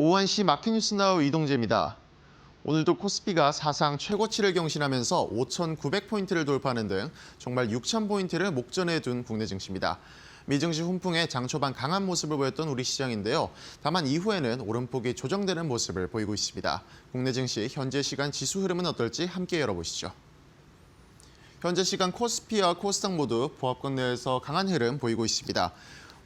오원 시 마켓뉴스나우 이동재입니다. 오늘도 코스피가 사상 최고치를 경신하면서 5,900포인트를 돌파하는 등 정말 6,000포인트를 목전에 둔 국내 증시입니다. 미증시 훈풍에 장 초반 강한 모습을 보였던 우리 시장인데요. 다만 이후에는 오름폭이 조정되는 모습을 보이고 있습니다. 국내 증시 현재 시간 지수 흐름은 어떨지 함께 열어보시죠. 현재 시간 코스피와 코스닥 모두 보합권 내에서 강한 흐름 보이고 있습니다.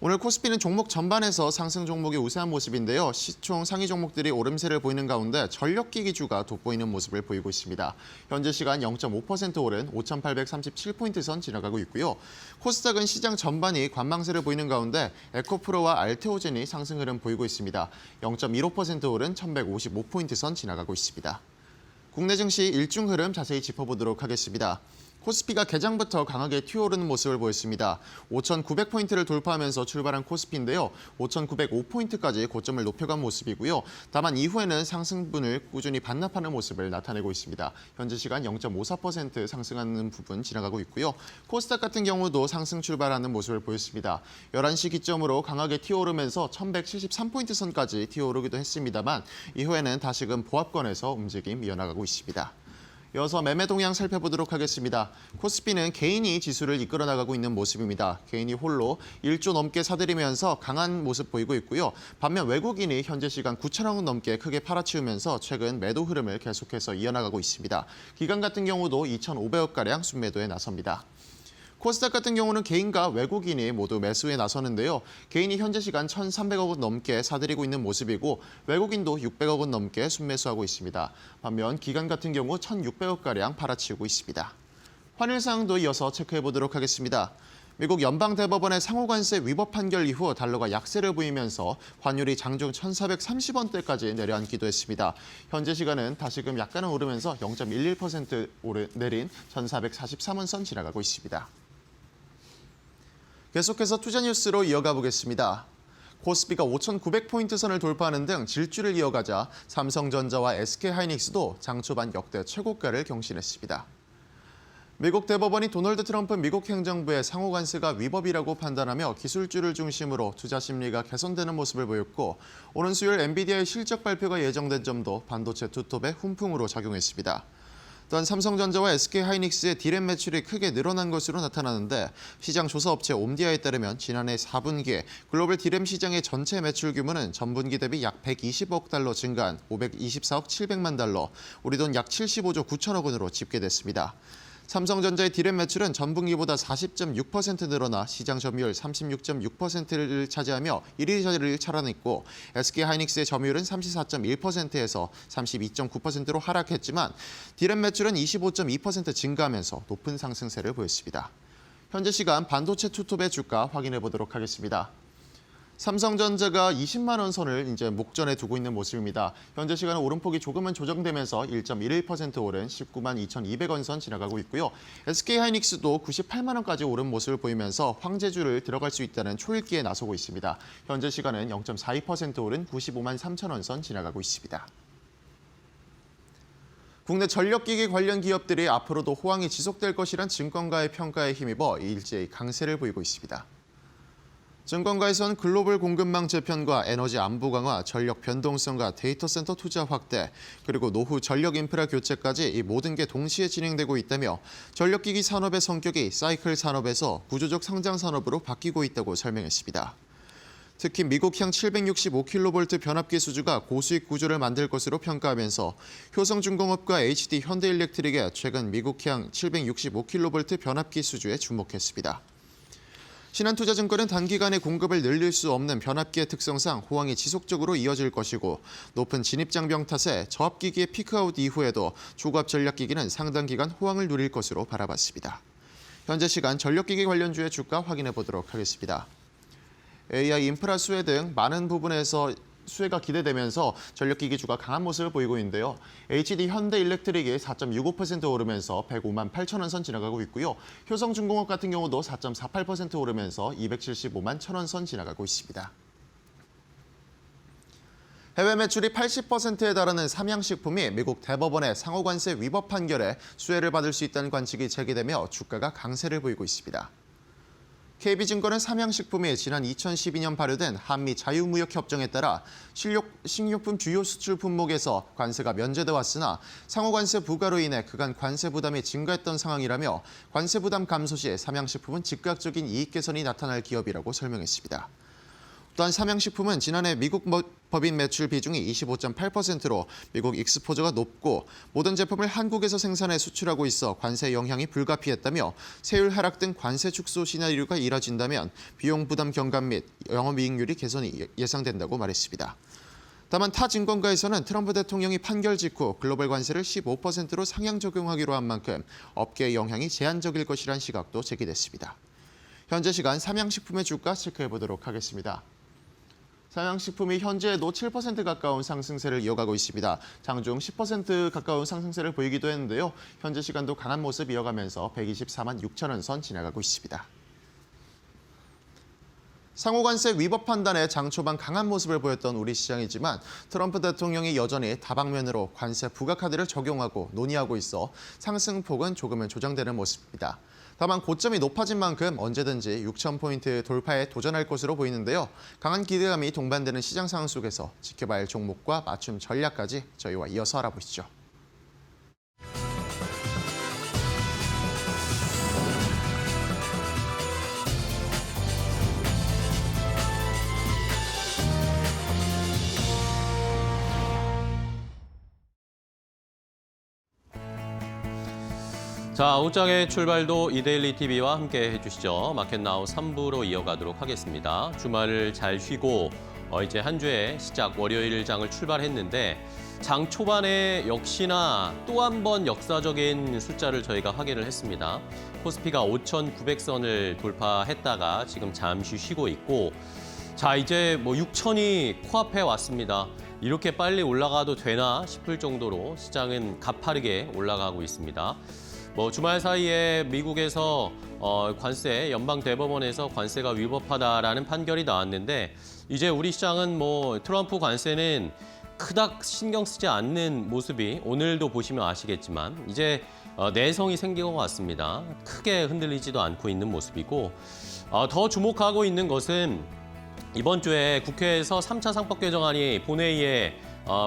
오늘 코스피는 종목 전반에서 상승 종목이 우세한 모습인데요. 시총 상위 종목들이 오름세를 보이는 가운데 전력기기주가 돋보이는 모습을 보이고 있습니다. 현재 시간 0.5% 오른 5,837포인트 선 지나가고 있고요. 코스닥은 시장 전반이 관망세를 보이는 가운데 에코프로와 알테오젠이 상승 흐름 보이고 있습니다. 0.15% 오른 1,155포인트 선 지나가고 있습니다. 국내 증시 일중 흐름 자세히 짚어보도록 하겠습니다. 코스피가 개장부터 강하게 튀어오르는 모습을 보였습니다. 5,900포인트를 돌파하면서 출발한 코스피인데요. 5,905포인트까지 고점을 높여간 모습이고요. 다만 이후에는 상승분을 꾸준히 반납하는 모습을 나타내고 있습니다. 현재 시간 0.54% 상승하는 부분 지나가고 있고요. 코스닥 같은 경우도 상승 출발하는 모습을 보였습니다. 11시 기점으로 강하게 튀어오르면서 1,173포인트 선까지 튀어오르기도 했습니다만 이후에는 다시금 보합권에서 움직임 이어나가고 있습니다. 이어서 매매 동향 살펴보도록 하겠습니다. 코스피는 개인이 지수를 이끌어 나가고 있는 모습입니다. 개인이 홀로 1조 넘게 사들이면서 강한 모습 보이고 있고요. 반면 외국인이 현재 시간 9천억 원 넘게 크게 팔아치우면서 최근 매도 흐름을 계속해서 이어나가고 있습니다. 기관 같은 경우도 2,500억가량 순매도에 나섭니다. 코스닥 같은 경우는 개인과 외국인이 모두 매수에 나서는데요. 개인이 현재 시간 1,300억 원 넘게 사들이고 있는 모습이고 외국인도 600억 원 넘게 순매수하고 있습니다. 반면 기관 같은 경우 1,600억가량 팔아치우고 있습니다. 환율 상황도 이어서 체크해보도록 하겠습니다. 미국 연방대법원의 상호관세 위법 판결 이후 달러가 약세를 보이면서 환율이 장중 1,430원대까지 내려앉기도 했습니다. 현재 시간은 다시금 약간은 오르면서 0.11% 내린 1,443원 선 지나가고 있습니다. 계속해서 투자 뉴스로 이어가 보겠습니다. 코스피가 5,900포인트 선을 돌파하는 등 질주를 이어가자 삼성전자와 SK하이닉스도 장 초반 역대 최고가를 경신했습니다. 미국 대법원이 도널드 트럼프 미국 행정부의 상호관세가 위법이라고 판단하며 기술주를 중심으로 투자 심리가 개선되는 모습을 보였고 오는 수요일 엔비디아의 실적 발표가 예정된 점도 반도체 투톱의 훈풍으로 작용했습니다. 또한 삼성전자와 SK하이닉스의 디램 매출이 크게 늘어난 것으로 나타나는데 시장 조사업체 옴디아에 따르면 지난해 4분기 글로벌 디램 시장의 전체 매출 규모는 전분기 대비 약 120억 달러 증가한 524억 700만 달러, 우리 돈 약 75조 9천억 원으로 집계됐습니다. 삼성전자의 디램 매출은 전분기보다 40.6% 늘어나 시장 점유율 36.6%를 차지하며 1위 자리를 차지했고 SK하이닉스의 점유율은 34.1%에서 32.9%로 하락했지만 디램 매출은 25.2% 증가하면서 높은 상승세를 보였습니다. 현재 시간 반도체 투톱의 주가 확인해 보도록 하겠습니다. 삼성전자가 20만 원 선을 이제 목전에 두고 있는 모습입니다. 현재 시간은 오름폭이 조금은 조정되면서 1.11% 오른 19만 2,200원 선 지나가고 있고요. SK하이닉스도 98만 원까지 오른 모습을 보이면서 황제주를 들어갈 수 있다는 초읽기에 나서고 있습니다. 현재 시간은 0.42% 오른 95만 3천 원 선 지나가고 있습니다. 국내 전력기기 관련 기업들이 앞으로도 호황이 지속될 것이란 증권가의 평가에 힘입어 일제히 강세를 보이고 있습니다. 증권가에선 글로벌 공급망 재편과 에너지 안보 강화, 전력 변동성과 데이터 센터 투자 확대, 그리고 노후 전력 인프라 교체까지 이 모든 게 동시에 진행되고 있다며 전력기기 산업의 성격이 사이클 산업에서 구조적 상장 산업으로 바뀌고 있다고 설명했습니다. 특히 미국향 765kV 변압기 수주가 고수익 구조를 만들 것으로 평가하면서 효성중공업과 HD 현대일렉트릭의 최근 미국향 765kV 변압기 수주에 주목했습니다. 신한투자증권은 단기간에 공급을 늘릴 수 없는 변압기의 특성상 호황이 지속적으로 이어질 것이고 높은 진입장벽 탓에 저압기기의 피크아웃 이후에도 초고압 전략기기는 상당 기간 호황을 누릴 것으로 바라봤습니다. 현재 시간 전력기기 관련주의 주가 확인해 보도록 하겠습니다. AI 인프라 수혜 등 많은 부분에서 수혜가 기대되면서 전력기기주가 강한 모습을 보이고 있는데요. HD 현대일렉트릭이 4.65% 오르면서 105만 8천 원 선 지나가고 있고요. 효성중공업 같은 경우도 4.48% 오르면서 275만 1천 원 선 지나가고 있습니다. 해외 매출이 80%에 달하는 삼양식품이 미국 대법원의 상호관세 위법 판결에 수혜를 받을 수 있다는 관측이 제기되며 주가가 강세를 보이고 있습니다. KB증권은 삼양식품이 지난 2012년 발효된 한미 자유무역협정에 따라 식료품 주요 수출 품목에서 관세가 면제돼 왔으나 상호 관세 부과로 인해 그간 관세 부담이 증가했던 상황이라며 관세 부담 감소 시 삼양식품은 즉각적인 이익 개선이 나타날 기업이라고 설명했습니다. 또한 삼양식품은 지난해 미국 법인 매출 비중이 25.8%로 미국 익스포저가 높고 모든 제품을 한국에서 생산해 수출하고 있어 관세 영향이 불가피했다며 세율 하락 등 관세 축소 시나리오가 이뤄진다면 비용 부담 경감 및 영업이익률이 개선이 예상된다고 말했습니다. 다만 타 증권가에서는 트럼프 대통령이 판결 직후 글로벌 관세를 15%로 상향 적용하기로 한 만큼 업계의 영향이 제한적일 것이란 시각도 제기됐습니다. 현재 시간 삼양식품의 주가 체크해보도록 하겠습니다. 삼양식품이 현재도 7% 가까운 상승세를 이어가고 있습니다. 장중 10% 가까운 상승세를 보이기도 했는데요. 현재 시간도 강한 모습 이어가면서 124만 6천 원 선 지나가고 있습니다. 상호관세 위법 판단에 장 초반 강한 모습을 보였던 우리 시장이지만 트럼프 대통령이 여전히 다방면으로 관세 부과 카드를 적용하고 논의하고 있어 상승폭은 조금은 조정되는 모습입니다. 다만 고점이 높아진 만큼 언제든지 6,000포인트 돌파에 도전할 것으로 보이는데요. 강한 기대감이 동반되는 시장 상황 속에서 지켜봐야 할 종목과 맞춤 전략까지 저희와 이어서 알아보시죠. 자, 옷장의 출발도 이데일리 TV와 함께 해주시죠. 마켓나우 3부로 이어가도록 하겠습니다. 주말을 잘 쉬고 이제 한 주의 시작 월요일 장을 출발했는데 장 초반에 역시나 또 한 번 역사적인 숫자를 저희가 확인을 했습니다. 코스피가 5,900선을 돌파했다가 지금 잠시 쉬고 있고 자, 이제 6,000이 코앞에 왔습니다. 이렇게 빨리 올라가도 되나 싶을 정도로 시장은 가파르게 올라가고 있습니다. 주말 사이에 미국에서 관세, 연방대법원에서 관세가 위법하다라는 판결이 나왔는데 이제 우리 시장은 트럼프 관세는 그닥 신경 쓰지 않는 모습이 오늘도 보시면 아시겠지만 이제 내성이 생긴 것 같습니다. 크게 흔들리지도 않고 있는 모습이고 더 주목하고 있는 것은 이번 주에 국회에서 3차 상법 개정안이 본회의에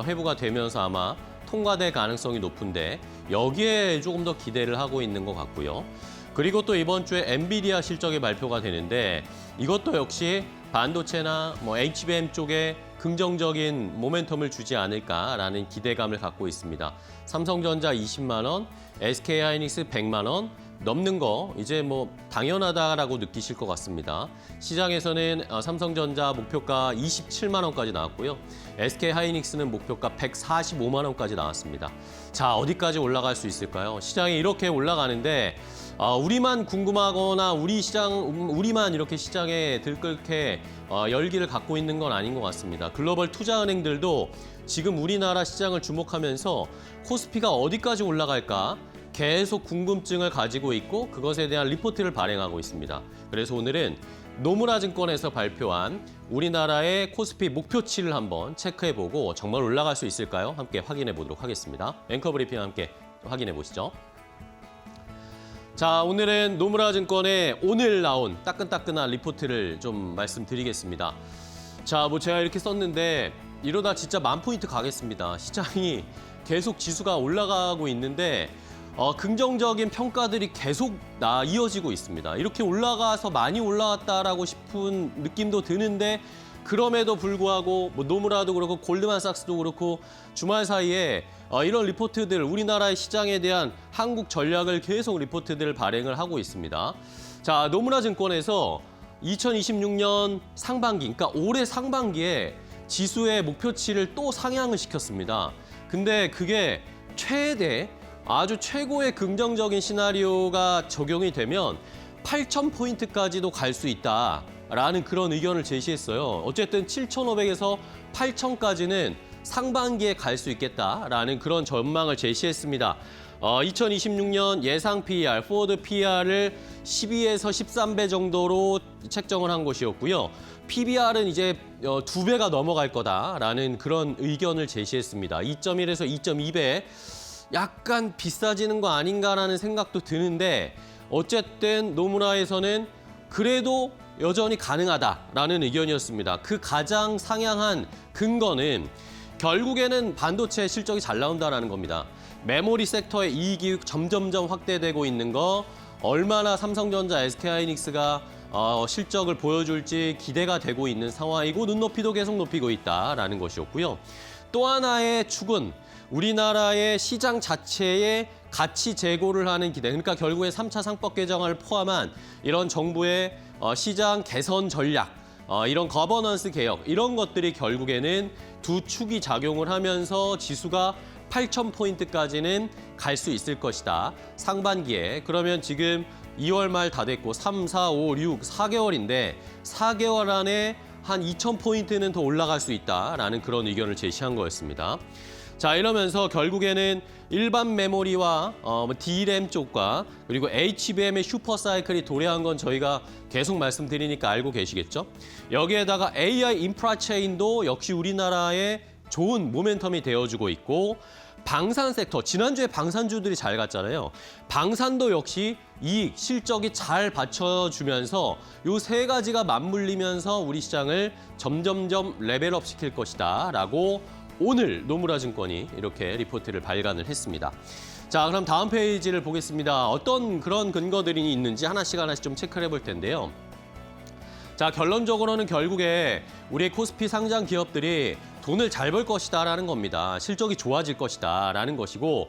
회부가 되면서 아마 통과될 가능성이 높은데 여기에 조금 더 기대를 하고 있는 것 같고요. 그리고 또 이번 주에 엔비디아 실적이 발표가 되는데 이것도 역시 반도체나 HBM 쪽에 긍정적인 모멘텀을 주지 않을까라는 기대감을 갖고 있습니다. 삼성전자 20만 원, SK하이닉스 100만 원 넘는 거 이제 당연하다라고 느끼실 것 같습니다. 시장에서는 삼성전자 목표가 27만 원까지 나왔고요. SK하이닉스는 목표가 145만 원까지 나왔습니다. 자, 어디까지 올라갈 수 있을까요? 시장이 이렇게 올라가는데 우리만 궁금하거나 우리만 이렇게 시장에 들끓게 열기를 갖고 있는 건 아닌 것 같습니다. 글로벌 투자은행들도 지금 우리나라 시장을 주목하면서 코스피가 어디까지 올라갈까 계속 궁금증을 가지고 있고 그것에 대한 리포트를 발행하고 있습니다. 그래서 오늘은 노무라 증권에서 발표한 우리나라의 코스피 목표치를 한번 체크해보고 정말 올라갈 수 있을까요? 함께 확인해 보도록 하겠습니다. 앵커 브리핑 함께 확인해 보시죠. 자, 오늘은 노무라 증권의 오늘 나온 따끈따끈한 리포트를 좀 말씀드리겠습니다. 자, 제가 이렇게 썼는데 이러다 진짜 10,000포인트 가겠습니다. 시장이 계속 지수가 올라가고 있는데 긍정적인 평가들이 계속 이어지고 있습니다. 이렇게 올라가서 많이 올라왔다라고 싶은 느낌도 드는데 그럼에도 불구하고 노무라도 그렇고 골드만삭스도 그렇고 주말 사이에 이런 리포트들 우리나라의 시장에 대한 한국 전략을 계속 리포트들을 발행을 하고 있습니다. 자, 노무라 증권에서 2026년 상반기, 그러니까 올해 상반기에 지수의 목표치를 또 상향을 시켰습니다. 근데 그게 아주 최고의 긍정적인 시나리오가 적용이 되면 8,000포인트까지도 갈 수 있다라는 그런 의견을 제시했어요. 어쨌든 7,500에서 8,000까지는 상반기에 갈 수 있겠다라는 그런 전망을 제시했습니다. 2026년 예상 PER, 포워드 PER을 12에서 13배 정도로 책정을 한 것이었고요. PBR은 이제 2배가 넘어갈 거다라는 그런 의견을 제시했습니다. 2.1에서 2.2배. 약간 비싸지는 거 아닌가라는 생각도 드는데 어쨌든 노무라에서는 그래도 여전히 가능하다라는 의견이었습니다. 그 가장 상향한 근거는 결국에는 반도체 실적이 잘 나온다는 겁니다. 메모리 섹터의 이익이 점점점 확대되고 있는 거, 얼마나 삼성전자, SK하이닉스가 실적을 보여줄지 기대가 되고 있는 상황이고 눈높이도 계속 높이고 있다라는 것이었고요. 또 하나의 축은 우리나라의 시장 자체의 가치 제고를 하는 기대, 그러니까 결국에 3차 상법 개정을 포함한 이런 정부의 시장 개선 전략, 이런 거버넌스 개혁, 이런 것들이 결국에는 두 축이 작용을 하면서 지수가 8,000포인트까지는 갈 수 있을 것이다. 상반기에. 그러면 지금 2월 말 다 됐고 3, 4, 5, 6, 4개월인데 4개월 안에 한 2,000포인트는 더 올라갈 수 있다라는 그런 의견을 제시한 거였습니다. 자, 이러면서 결국에는 일반 메모리와 DRAM 쪽과 그리고 HBM의 슈퍼사이클이 도래한 건 저희가 계속 말씀드리니까 알고 계시겠죠? 여기에다가 AI 인프라 체인도 역시 우리나라의 좋은 모멘텀이 되어주고 있고 방산 섹터, 지난주에 방산주들이 잘 갔잖아요. 방산도 역시 이익, 실적이 잘 받쳐주면서 이 세 가지가 맞물리면서 우리 시장을 점점점 레벨업 시킬 것이다 라고 오늘 노무라 증권이 이렇게 리포트를 발간을 했습니다. 자, 그럼 다음 페이지를 보겠습니다. 어떤 그런 근거들이 있는지 하나씩 좀 체크를 해볼 텐데요. 자, 결론적으로는 결국에 우리 코스피 상장 기업들이 돈을 잘 벌 것이다라는 겁니다. 실적이 좋아질 것이다라는 것이고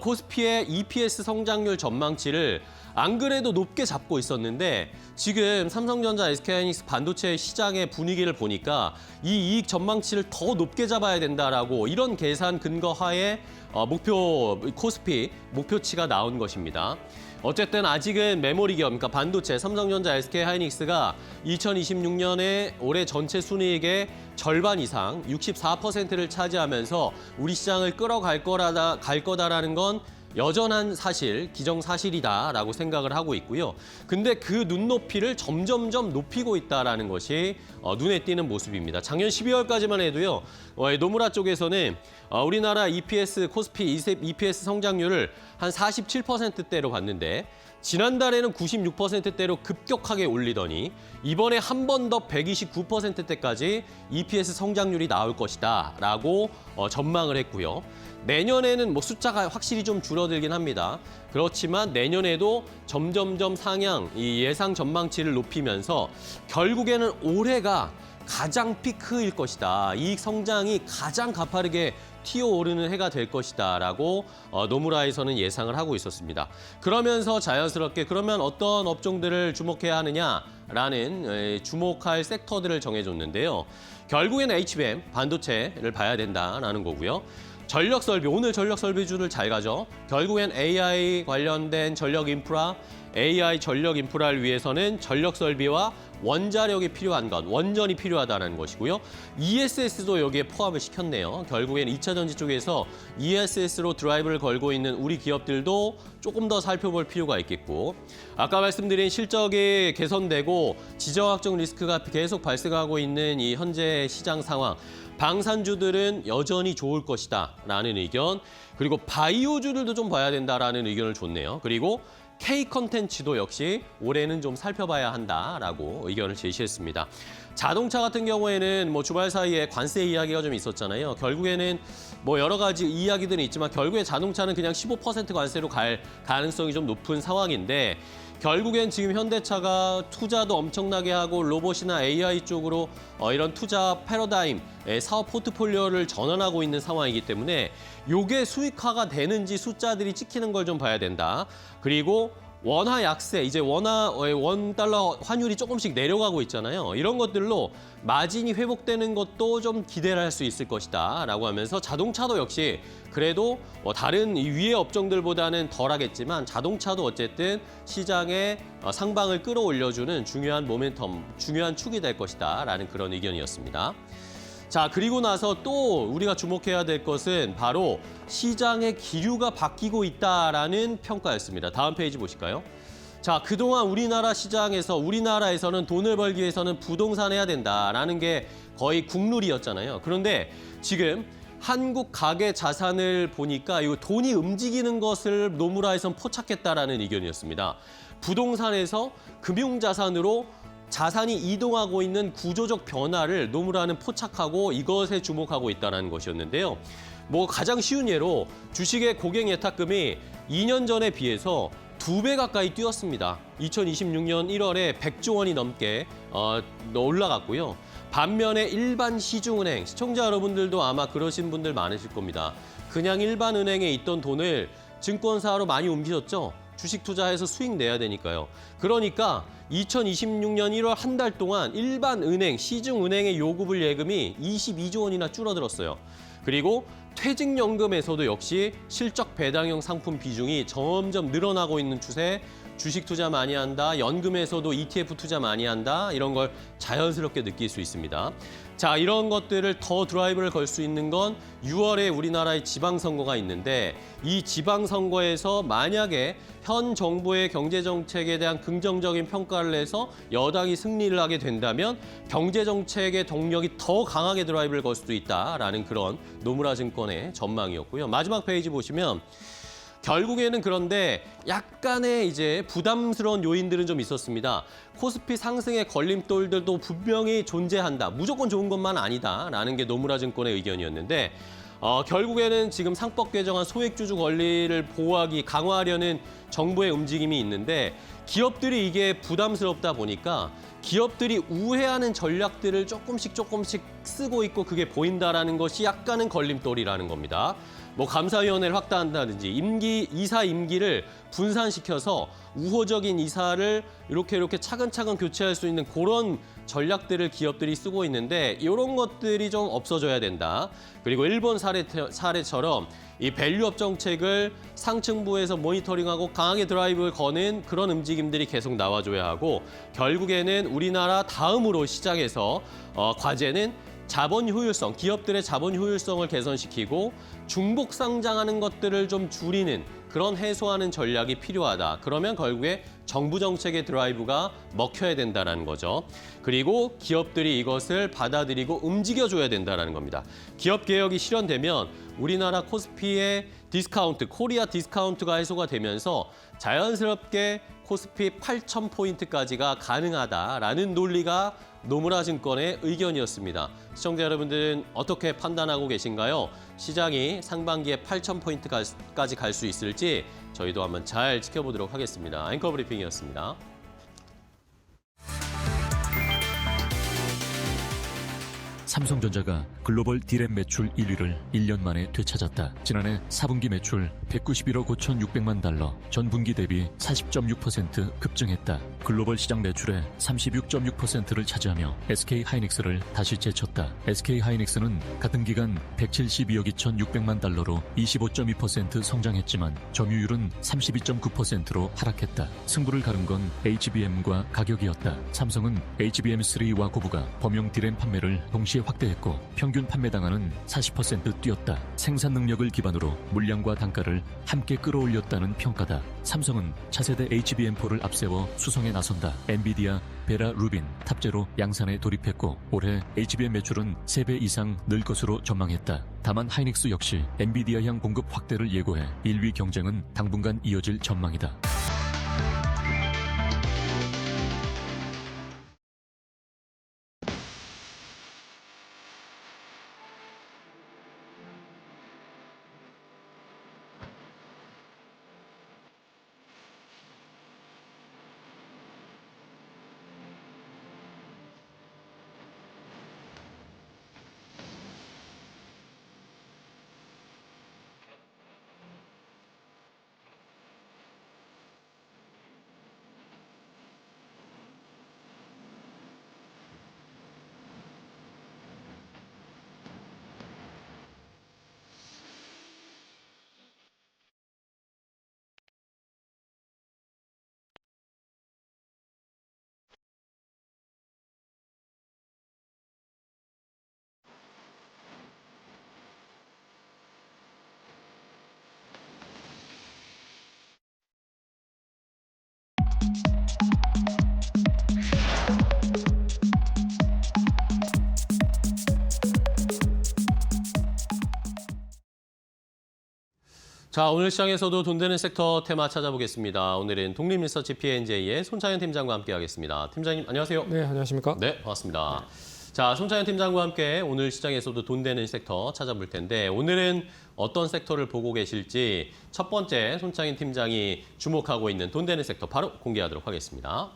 코스피의 EPS 성장률 전망치를 안 그래도 높게 잡고 있었는데 지금 삼성전자, SK하이닉스 반도체 시장의 분위기를 보니까 이 이익 전망치를 더 높게 잡아야 된다라고 이런 계산 근거 하에 코스피 목표치가 나온 것입니다. 어쨌든 아직은 메모리 기업, 그러니까 반도체, 삼성전자, SK하이닉스가 2026년에 올해 전체 순이익의 절반 이상, 64%를 차지하면서 우리 시장을 끌어갈 거다라는 건 여전한 사실, 기정사실이다라고 생각을 하고 있고요. 근데 그 눈높이를 점점점 높이고 있다라는 것이 눈에 띄는 모습입니다. 작년 12월까지만 해도요. 노무라 쪽에서는 우리나라 EPS, 코스피 EPS 성장률을 한 47%대로 봤는데 지난달에는 96%대로 급격하게 올리더니 이번에 한 번 더 129%대까지 EPS 성장률이 나올 것이다 라고 전망을 했고요. 내년에는 숫자가 확실히 좀 줄어들긴 합니다. 그렇지만 내년에도 점점점 상향, 이 예상 전망치를 높이면서 결국에는 올해가 가장 피크일 것이다. 이익 성장이 가장 가파르게 튀어오르는 해가 될 것이다 라고 노무라에서는 예상을 하고 있었습니다. 그러면서 자연스럽게 그러면 어떤 업종들을 주목해야 하느냐라는 주목할 섹터들을 정해줬는데요. 결국에는 HBM, 반도체를 봐야 된다라는 거고요. 전력 설비, 오늘 전력 설비주를 잘 가죠. 결국엔 AI 관련된 전력 인프라, AI 전력 인프라를 위해서는 전력 설비와 원자력이 필요한 것, 원전이 필요하다는 것이고요. ESS도 여기에 포함을 시켰네요. 결국엔 2차 전지 쪽에서 ESS로 드라이브를 걸고 있는 우리 기업들도 조금 더 살펴볼 필요가 있겠고, 아까 말씀드린 실적이 개선되고 지정학적 리스크가 계속 발생하고 있는 이 현재 시장 상황, 방산주들은 여전히 좋을 것이다 라는 의견, 그리고 바이오주들도 좀 봐야 된다라는 의견을 줬네요. 그리고 K 컨텐츠도 역시 올해는 좀 살펴봐야 한다라고 의견을 제시했습니다. 자동차 같은 경우에는 주말 사이에 관세 이야기가 좀 있었잖아요. 결국에는 여러 가지 이야기들은 있지만 결국에 자동차는 그냥 15% 관세로 갈 가능성이 좀 높은 상황인데 결국엔 지금 현대차가 투자도 엄청나게 하고 로봇이나 AI 쪽으로 이런 투자 패러다임, 사업 포트폴리오를 전환하고 있는 상황이기 때문에 이게 수익화가 되는지 숫자들이 찍히는 걸 좀 봐야 된다. 그리고 원화 약세, 이제 원 달러 환율이 조금씩 내려가고 있잖아요. 이런 것들로 마진이 회복되는 것도 좀 기대를 할 수 있을 것이다 라고 하면서 자동차도 역시 그래도 다른 위의 업종들보다는 덜하겠지만 자동차도 어쨌든 시장의 상방을 끌어올려주는 중요한 모멘텀, 중요한 축이 될 것이다 라는 그런 의견이었습니다. 자, 그리고 나서 또 우리가 주목해야 될 것은 바로 시장의 기류가 바뀌고 있다라는 평가였습니다. 다음 페이지 보실까요? 자, 그동안 우리나라 시장에서 우리나라에서는 돈을 벌기 위해서는 부동산 해야 된다라는 게 거의 국룰이었잖아요. 그런데 지금 한국 가계 자산을 보니까 이 돈이 움직이는 것을 노무라에선 포착했다라는 의견이었습니다. 부동산에서 금융자산으로 자산이 이동하고 있는 구조적 변화를 노무라는 포착하고 이것에 주목하고 있다는 것이었는데요. 가장 쉬운 예로 주식의 고객 예탁금이 2년 전에 비해서 2배 가까이 뛰었습니다. 2026년 1월에 100조 원이 넘게 올라갔고요. 반면에 일반 시중은행, 시청자 여러분들도 아마 그러신 분들 많으실 겁니다. 그냥 일반 은행에 있던 돈을 증권사로 많이 옮기셨죠? 주식 투자해서 수익 내야 되니까요. 그러니까 2026년 1월 한 달 동안 일반 은행, 시중은행의 요구불 예금이 22조 원이나 줄어들었어요. 그리고 퇴직연금에서도 역시 실적 배당형 상품 비중이 점점 늘어나고 있는 추세, 주식 투자 많이 한다, 연금에서도 ETF 투자 많이 한다, 이런 걸 자연스럽게 느낄 수 있습니다. 자, 이런 것들을 더 드라이브를 걸 수 있는 건 6월에 우리나라의 지방선거가 있는데 이 지방선거에서 만약에 현 정부의 경제정책에 대한 긍정적인 평가를 해서 여당이 승리를 하게 된다면 경제정책의 동력이 더 강하게 드라이브를 걸 수도 있다라는 그런 노무라 증권의 전망이었고요. 마지막 페이지 보시면 결국에는 그런데 약간의 이제 부담스러운 요인들은 좀 있었습니다. 코스피 상승의 걸림돌들도 분명히 존재한다. 무조건 좋은 것만 아니다라는 게 노무라 증권의 의견이었는데 결국에는 지금 상법 개정안 소액주주 권리를 보호하기 강화하려는 정부의 움직임이 있는데 기업들이 이게 부담스럽다 보니까 기업들이 우회하는 전략들을 조금씩 쓰고 있고 그게 보인다라는 것이 약간은 걸림돌이라는 겁니다. 감사위원회를 확대한다든지 이사 임기를 분산시켜서 우호적인 이사를 이렇게 차근차근 교체할 수 있는 그런 전략들을 기업들이 쓰고 있는데 이런 것들이 좀 없어져야 된다. 그리고 일본 사례처럼 이 밸류업 정책을 상층부에서 모니터링하고 강하게 드라이브를 거는 그런 움직임들이 계속 나와줘야 하고 결국에는 우리나라 다음으로 시장에서 과제는 자본 효율성, 기업들의 자본 효율성을 개선시키고 중복 상장하는 것들을 좀 줄이는 그런 해소하는 전략이 필요하다. 그러면 결국에 정부 정책의 드라이브가 먹혀야 된다는 거죠. 그리고 기업들이 이것을 받아들이고 움직여줘야 된다는 겁니다. 기업 개혁이 실현되면 우리나라 코스피의 디스카운트, 코리아 디스카운트가 해소가 되면서 자연스럽게 코스피 8,000포인트까지가 가능하다라는 논리가 노무라 증권의 의견이었습니다. 시청자 여러분들은 어떻게 판단하고 계신가요? 시장이 상반기에 8,000포인트까지 갈 수 있을지 저희도 한번 잘 지켜보도록 하겠습니다. 앵커 브리핑이었습니다. 삼성전자가 글로벌 D램 매출 1위를 1년 만에 되찾았다. 지난해 4분기 매출 191억 5,600만 달러, 전분기 대비 40.6% 급증했다. 글로벌 시장 매출의 36.6%를 차지하며 SK하이닉스를 다시 제쳤다. SK하이닉스는 같은 기간 172억 2,600만 달러로 25.2% 성장했지만 점유율은 32.9%로 하락했다. 승부를 가른 건 HBM과 가격이었다. 삼성은 HBM3와 고부가 범용 D램 판매를 동시에 확대했고 평균 판매 단가는 40% 뛰었다. 생산 능력을 기반으로 물량과 단가를 함께 끌어올렸다는 평가다. 삼성은 차세대 HBM4를 앞세워 수송에 나선다. 엔비디아, 베라 루빈, 탑재로 양산에 돌입했고 올해 HBM 매출은 3배 이상 늘 것으로 전망했다. 다만 하이닉스 역시 엔비디아향 공급 확대를 예고해 1위 경쟁은 당분간 이어질 전망이다. 자, 오늘 시장에서도 돈 되는 섹터 테마 찾아보겠습니다. 오늘은 독립리서치 P&J의 손창현 팀장과 함께하겠습니다. 팀장님, 안녕하세요. 네, 안녕하십니까? 네, 반갑습니다. 자, 손창현 팀장과 함께 오늘 시장에서도 돈 되는 섹터 찾아볼 텐데 오늘은 어떤 섹터를 보고 계실지 첫 번째 손창현 팀장이 주목하고 있는 돈 되는 섹터 바로 공개하도록 하겠습니다.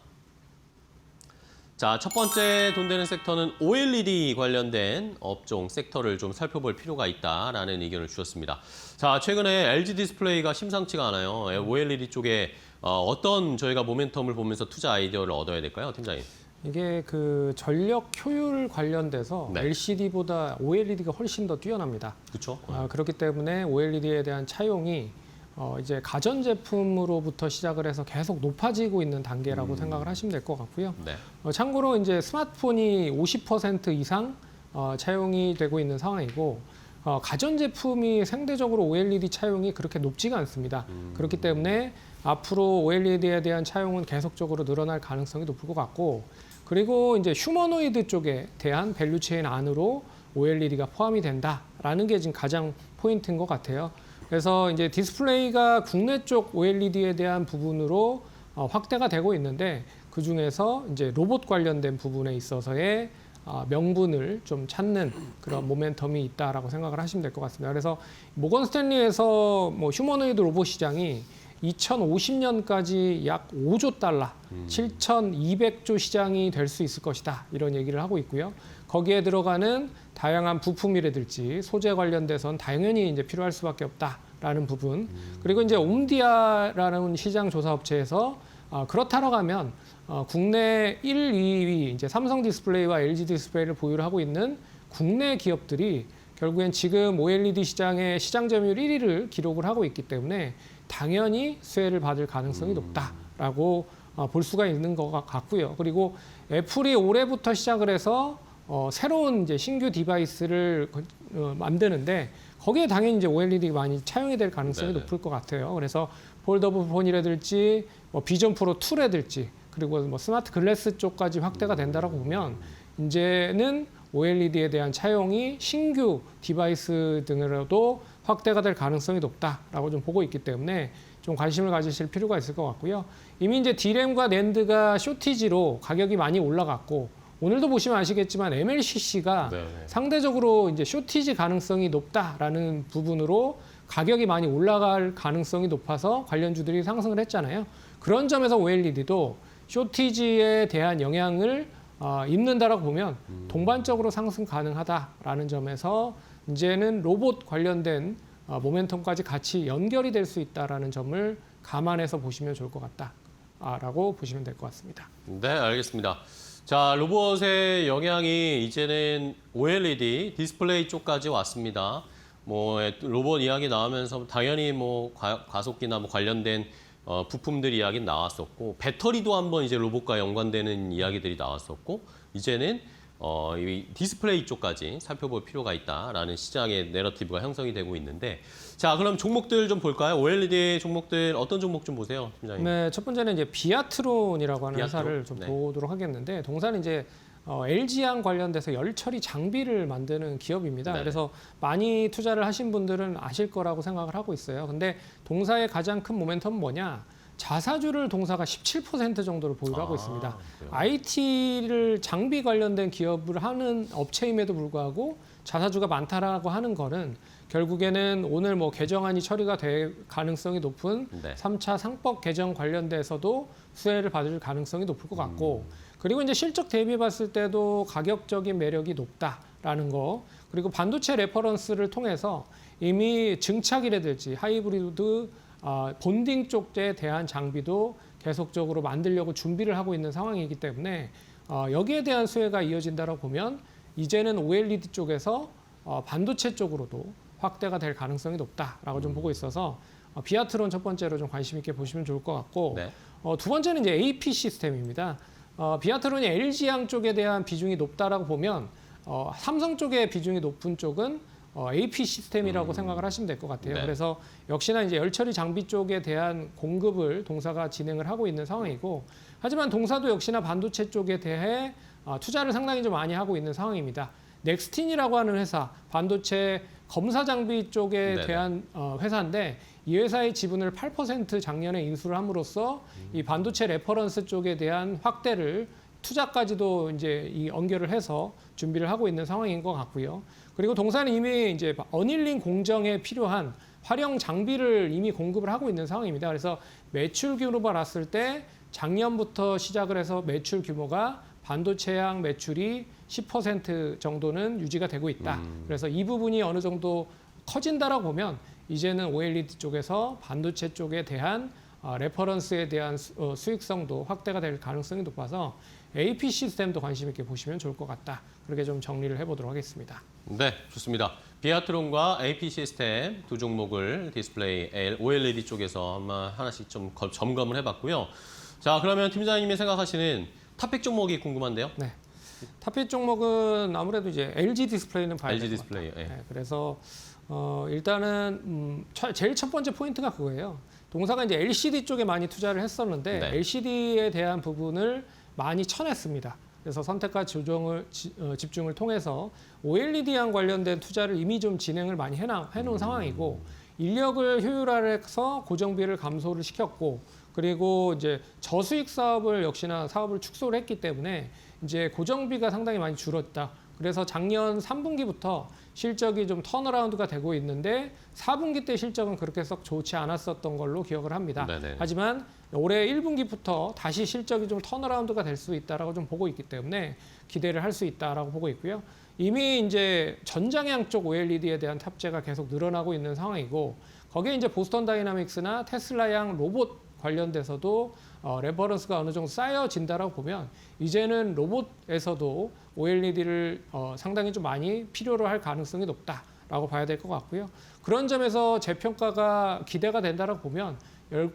자, 첫 번째 돈 되는 섹터는 OLED 관련된 업종 섹터를 좀 살펴볼 필요가 있다라는 의견을 주셨습니다. 자, 최근에 LG 디스플레이가 심상치가 않아요. OLED 쪽에 어떤 저희가 모멘텀을 보면서 투자 아이디어를 얻어야 될까요, 팀장님? 이게 그 전력 효율 관련돼서 네. LCD보다 OLED가 훨씬 더 뛰어납니다. 그렇죠? 그렇기 때문에 OLED에 대한 차용이 이제 가전제품으로부터 시작을 해서 계속 높아지고 있는 단계라고 생각을 하시면 될 것 같고요. 네. 참고로 이제 스마트폰이 50% 이상 차용이 되고 있는 상황이고 가전제품이 상대적으로 OLED 차용이 그렇게 높지가 않습니다. 그렇기 때문에 앞으로 OLED에 대한 차용은 계속적으로 늘어날 가능성이 높을 것 같고 그리고 이제 휴머노이드 쪽에 대한 밸류체인 안으로 OLED가 포함이 된다라는 게 지금 가장 포인트인 것 같아요. 그래서 이제 디스플레이가 국내 쪽 OLED에 대한 부분으로 확대가 되고 있는데 그 중에서 이제 로봇 관련된 부분에 있어서의 명분을 좀 찾는 그런 모멘텀이 있다라고 생각을 하시면 될 것 같습니다. 그래서 모건 스탠리에서 뭐 휴머노이드 로봇 시장이 2050년까지 약 5조 달러, 7,200조 시장이 될 수 있을 것이다. 이런 얘기를 하고 있고요. 거기에 들어가는 다양한 부품이라든지 소재 관련돼서는 당연히 이제 필요할 수밖에 없다라는 부분. 그리고 이제 옴디아라는 시장 조사 업체에서 그렇다고 하면 국내 1, 2위 이제 삼성 디스플레이와 LG 디스플레이를 보유를 하고 있는 국내 기업들이 결국엔 지금 OLED 시장의 시장 점유율 1위를 기록을 하고 있기 때문에 당연히 수혜를 받을 가능성이 높다라고 볼 수가 있는 것 같고요. 그리고 애플이 올해부터 시작을 해서 새로운 이제 신규 디바이스를 만드는데 거기에 당연히 이제 OLED가 많이 차용이 될 가능성이 높을 것 같아요. 그래서 폴더블 폰이라든지 비전 프로 2라든지 그리고 뭐 스마트 글래스 쪽까지 확대가 된다라고 보면 이제는 OLED에 대한 차용이 신규 디바이스 등으로도 확대가 될 가능성이 높다라고 좀 보고 있기 때문에 좀 관심을 가지실 필요가 있을 것 같고요. 이미 이제 D램과 낸드가 쇼티지로 가격이 많이 올라갔고 오늘도 보시면 아시겠지만 MLCC가 상대적으로 이제 쇼티지 가능성이 높다라는 부분으로 가격이 많이 올라갈 가능성이 높아서 관련주들이 상승을 했잖아요. 그런 점에서 OLED도 쇼티지에 대한 영향을 입는다라고 보면 동반적으로 상승 가능하다라는 점에서 이제는 로봇 관련된 모멘텀까지 같이 연결이 될 수 있다라는 점을 감안해서 보시면 좋을 것 같다라고 보시면 될 것 같습니다. 네, 알겠습니다. 자, 로봇의 영향이 이제는 OLED 디스플레이 쪽까지 왔습니다. 뭐 로봇 이야기 나오면서 당연히 뭐 가속기나 뭐 관련된 부품들 이야기 나왔었고 배터리도 한번 이제 로봇과 연관되는 이야기들이 나왔었고 이제는 이 디스플레이 쪽까지 살펴볼 필요가 있다라는 시장의 내러티브가 형성이 되고 있는데 자, 그럼 종목들 좀 볼까요? OLED 종목들 어떤 종목 좀 보세요, 팀장님? 네, 첫 번째는 이제 비아트론이라고 하는 비아트론? 회사를 좀 네. 보도록 하겠는데 동사는 이제 LG양 관련돼서 열 처리 장비를 만드는 기업입니다. 네. 그래서 많이 투자를 하신 분들은 아실 거라고 생각을 하고 있어요. 근데 동사의 가장 큰 모멘텀은 뭐냐? 자사주를 동사가 17% 정도를 보유를 하고 있습니다. 그래요? IT를 장비 관련된 기업을 하는 업체임에도 불구하고 자사주가 많다라고 하는 거는 결국에는 오늘 뭐 개정안이 처리가 될 가능성이 높은 네. 3차 상법 개정 관련돼서도 수혜를 받을 가능성이 높을 것 같고 그리고 이제 실적 대비해 봤을 때도 가격적인 매력이 높다라는 거 그리고 반도체 레퍼런스를 통해서 이미 증착이라든지 하이브리드 본딩 쪽에 대한 장비도 계속적으로 만들려고 준비를 하고 있는 상황이기 때문에 여기에 대한 수혜가 이어진다고 보면 이제는 OLED 쪽에서 반도체 쪽으로도 확대가 될 가능성이 높다라고 좀 보고 있어서 비아트론 첫 번째로 좀 관심 있게 보시면 좋을 것 같고 네. 두 번째는 이제 AP 시스템입니다. 비아트론이 LG양 쪽에 대한 비중이 높다라고 보면 삼성 쪽의 비중이 높은 쪽은 AP 시스템이라고 생각을 하시면 될 것 같아요. 네. 그래서 역시나 이제 열처리 장비 쪽에 대한 공급을 동사가 진행을 하고 있는 상황이고 하지만 동사도 역시나 반도체 쪽에 대해 투자를 상당히 좀 많이 하고 있는 상황입니다. 넥스틴이라고 하는 회사, 반도체 검사 장비 쪽에 네네. 대한 회사인데 이 회사의 지분을 8% 작년에 인수를 함으로써 이 반도체 레퍼런스 쪽에 대한 확대를 투자까지도 이제 이 연결을 해서 준비를 하고 있는 상황인 것 같고요. 그리고 동사는 이미 이제 어닐링 공정에 필요한 활용 장비를 이미 공급을 하고 있는 상황입니다. 그래서 매출 규모로 봤을 때 작년부터 시작을 해서 매출 규모가 반도체향 매출이 10% 정도는 유지가 되고 있다. 그래서 이 부분이 어느 정도 커진다라고 보면 이제는 OLED 쪽에서 반도체 쪽에 대한 레퍼런스에 대한 수익성도 확대가 될 가능성이 높아서 AP 시스템도 관심 있게 보시면 좋을 것 같다. 그렇게 좀 정리를 해보도록 하겠습니다. 네, 좋습니다. 비아트론과 AP 시스템 두 종목을 디스플레이 OLED 쪽에서 아마 하나씩 좀 점검을 해봤고요. 자, 그러면 팀장님이 생각하시는 탑픽 종목이 궁금한데요. 네. 탑픽 종목은 아무래도 이제 LG 디스플레이는 봐야 LG 될 것 같아요. 디스플레이. 예. 네, 그래서 일단은 제일 첫 번째 포인트가 그거예요. 동사가 이제 LCD 쪽에 많이 투자를 했었는데 네. LCD에 대한 부분을 많이 쳐냈습니다. 그래서 선택과 조정을 집중을 통해서 OLED랑 관련된 투자를 이미 좀 진행을 많이 해놓은 상황이고 인력을 효율화해서 고정비를 감소를 시켰고 그리고 이제 저수익 사업을 역시나 사업을 축소를 했기 때문에 이제 고정비가 상당히 많이 줄었다. 그래서 작년 3분기부터 실적이 좀 턴어라운드가 되고 있는데 4분기 때 실적은 그렇게 썩 좋지 않았었던 걸로 기억을 합니다. 네네. 하지만 올해 1분기부터 다시 실적이 좀 턴어라운드가 될 수 있다라고 좀 보고 있기 때문에 기대를 할 수 있다라고 보고 있고요. 이미 이제 전장향 쪽 OLED에 대한 탑재가 계속 늘어나고 있는 상황이고 거기에 이제 보스턴 다이나믹스나 테슬라양 로봇 관련돼서도 레퍼런스가 어느 정도 쌓여진다라고 보면 이제는 로봇에서도 OLED를 상당히 좀 많이 필요로 할 가능성이 높다라고 봐야 될 것 같고요. 그런 점에서 재평가가 기대가 된다라고 보면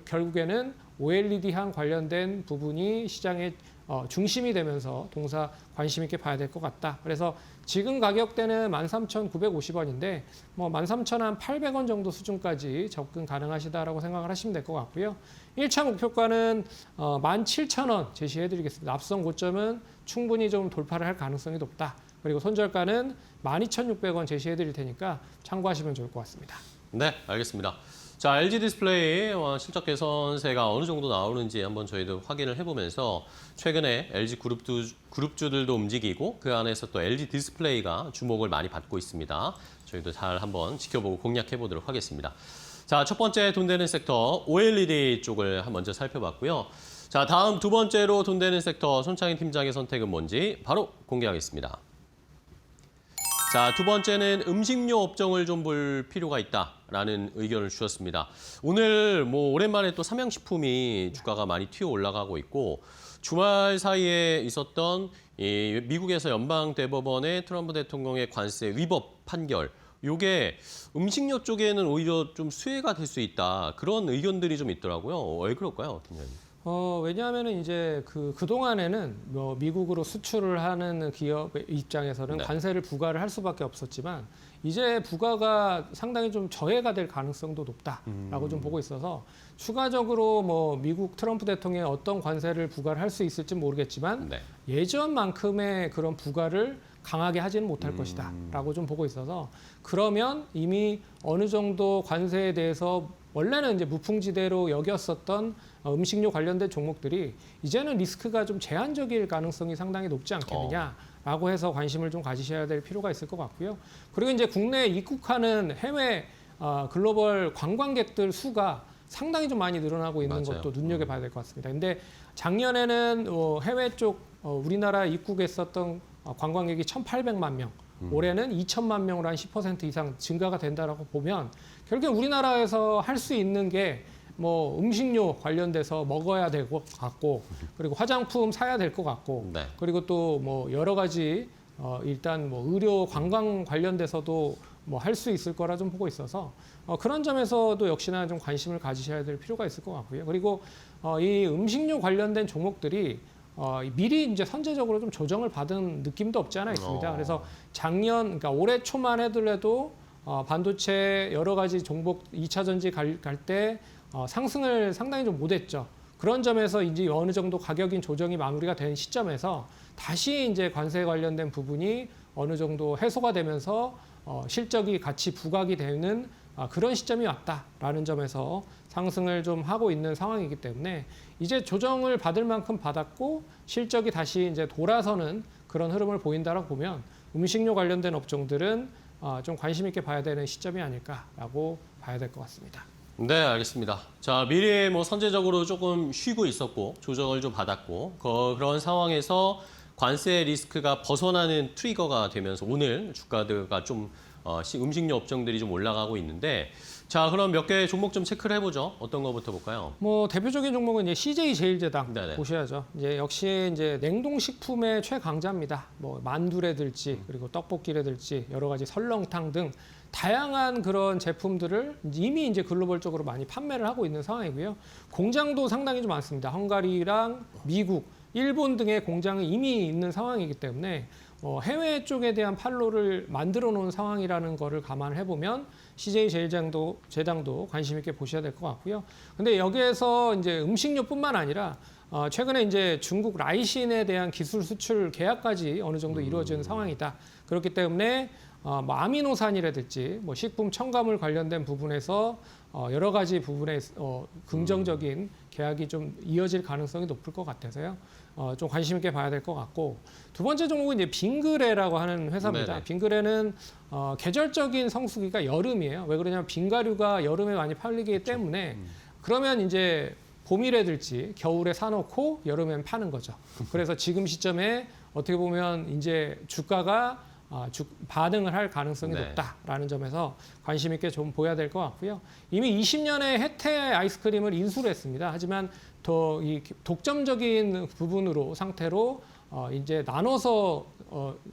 결국에는 OLED향 관련된 부분이 시장의 중심이 되면서 동사 관심 있게 봐야 될 것 같다. 그래서 지금 가격대는 13,950원인데 뭐 13,800원 정도 수준까지 접근 가능하시다라고 생각을 하시면 될 것 같고요. 1차 목표가는 17,000원 제시해드리겠습니다. 앞선 고점은 충분히 좀 돌파를 할 가능성이 높다. 그리고 손절가는 12,600원 제시해드릴 테니까 참고하시면 좋을 것 같습니다. 네, 알겠습니다. 자, LG 디스플레이 실적 개선세가 어느 정도 나오는지 한번 저희도 확인을 해보면서 최근에 LG 그룹주들도 움직이고 그 안에서 또 LG 디스플레이가 주목을 많이 받고 있습니다. 저희도 잘 한번 지켜보고 공략해 보도록 하겠습니다. 자, 첫 번째 돈 되는 섹터 OLED 쪽을 먼저 살펴봤고요. 자, 다음 두 번째로 돈 되는 섹터 손창인 팀장의 선택은 뭔지 바로 공개하겠습니다. 자, 두 번째는 음식료 업종을 좀 볼 필요가 있다라는 의견을 주셨습니다. 오늘 뭐 오랜만에 또 삼양식품이 주가가 많이 튀어 올라가고 있고 주말 사이에 있었던 이 미국에서 연방대법원의 트럼프 대통령의 관세 위법 판결 요게 음식료 쪽에는 오히려 좀 수혜가 될 수 있다. 그런 의견들이 좀 있더라고요. 왜 그럴까요, 팀장님? 왜냐하면은 이제 그동안에는 뭐 미국으로 수출을 하는 기업 입장에서는 네. 관세를 부과를 할 수밖에 없었지만 이제 부과가 상당히 좀 저해가 될 가능성도 높다라고 좀 보고 있어서 추가적으로 뭐 미국 트럼프 대통령이 어떤 관세를 부과를 할 수 있을지 모르겠지만 네. 예전만큼의 그런 부과를 강하게 하지는 못할 것이다라고 좀 보고 있어서 그러면 이미 어느 정도 관세에 대해서 원래는 이제 무풍지대로 여겼었던 음식료 관련된 종목들이 이제는 리스크가 좀 제한적일 가능성이 상당히 높지 않겠느냐라고 해서 관심을 좀 가지셔야 될 필요가 있을 것 같고요. 그리고 이제 국내에 입국하는 해외 글로벌 관광객들 수가 상당히 좀 많이 늘어나고 있는 맞아요. 것도 눈여겨봐야 될 것 같습니다. 근데 작년에는 해외 쪽 우리나라 입국했었던 관광객이 1,800만 명, 올해는 2천만 명으로 한 10% 이상 증가가 된다라고 보면 결국 우리나라에서 할 수 있는 게 뭐 음식료 관련돼서 먹어야 될 것 같고 그리고 화장품 사야 될 것 같고 네. 그리고 또 뭐 여러 가지 일단 뭐 의료 관광 관련돼서도 뭐 할 수 있을 거라 좀 보고 있어서 그런 점에서도 역시나 좀 관심을 가지셔야 될 필요가 있을 것 같고요. 그리고 이 음식료 관련된 종목들이 미리 이제 선제적으로 좀 조정을 받은 느낌도 없지 않아 있습니다. 그래서 작년, 그러니까 올해 초만 해도 반도체 여러 가지 종목 2차 전지 갈 때 상승을 상당히 좀 못했죠. 그런 점에서 이제 어느 정도 가격인 조정이 마무리가 된 시점에서 다시 이제 관세 관련된 부분이 어느 정도 해소가 되면서 실적이 같이 부각이 되는 그런 시점이 왔다라는 점에서 상승을 좀 하고 있는 상황이기 때문에 이제 조정을 받을 만큼 받았고 실적이 다시 이제 돌아서는 그런 흐름을 보인다라고 보면 음식료 관련된 업종들은 좀 관심 있게 봐야 되는 시점이 아닐까라고 봐야 될 것 같습니다. 네, 알겠습니다. 자, 미리 뭐 선제적으로 조금 쉬고 있었고 조정을 좀 받았고 그런 상황에서 관세 리스크가 벗어나는 트리거가 되면서 오늘 주가가 좀 음식료 업종들이 좀 올라가고 있는데 자, 그럼 몇 개 종목 좀 체크를 해보죠. 어떤 거부터 볼까요? 뭐 대표적인 종목은 이제 CJ 제일제당 네네. 보셔야죠. 이제 역시 이제 냉동식품의 최강자입니다. 뭐 만두라든지 그리고 떡볶이라든지 여러 가지 설렁탕 등 다양한 그런 제품들을 이미 이제 글로벌적으로 많이 판매를 하고 있는 상황이고요. 공장도 상당히 좀 많습니다. 헝가리랑 미국, 일본 등의 공장이 이미 있는 상황이기 때문에 해외 쪽에 대한 판로를 만들어 놓은 상황이라는 거를 감안을 해보면 CJ 제일제당도 관심 있게 보셔야 될 것 같고요. 근데 여기에서 이제 음식료뿐만 아니라 최근에 이제 중국 라이신에 대한 기술 수출 계약까지 어느 정도 이루어진 상황이다. 그렇기 때문에 뭐 아미노산이라든지 뭐 식품 첨가물 관련된 부분에서 여러 가지 부분에 긍정적인 계약이 좀 이어질 가능성이 높을 것 같아서요. 좀 관심 있게 봐야 될 것 같고 두 번째 종목은 이제 빙그레라고 하는 회사입니다. 네네. 빙그레는 계절적인 성수기가 여름이에요. 왜 그러냐면 빙가류가 여름에 많이 팔리기 때문에 그러면 이제 봄이라든지 겨울에 사놓고 여름엔 파는 거죠. 그래서 지금 시점에 어떻게 보면 이제 주가가 반응을 할 가능성이 네. 높다라는 점에서 관심 있게 좀 보여야 될 것 같고요. 이미 20년에 혜태 아이스크림을 인수를 했습니다. 하지만 더 이 독점적인 부분으로 상태로 이제 나눠서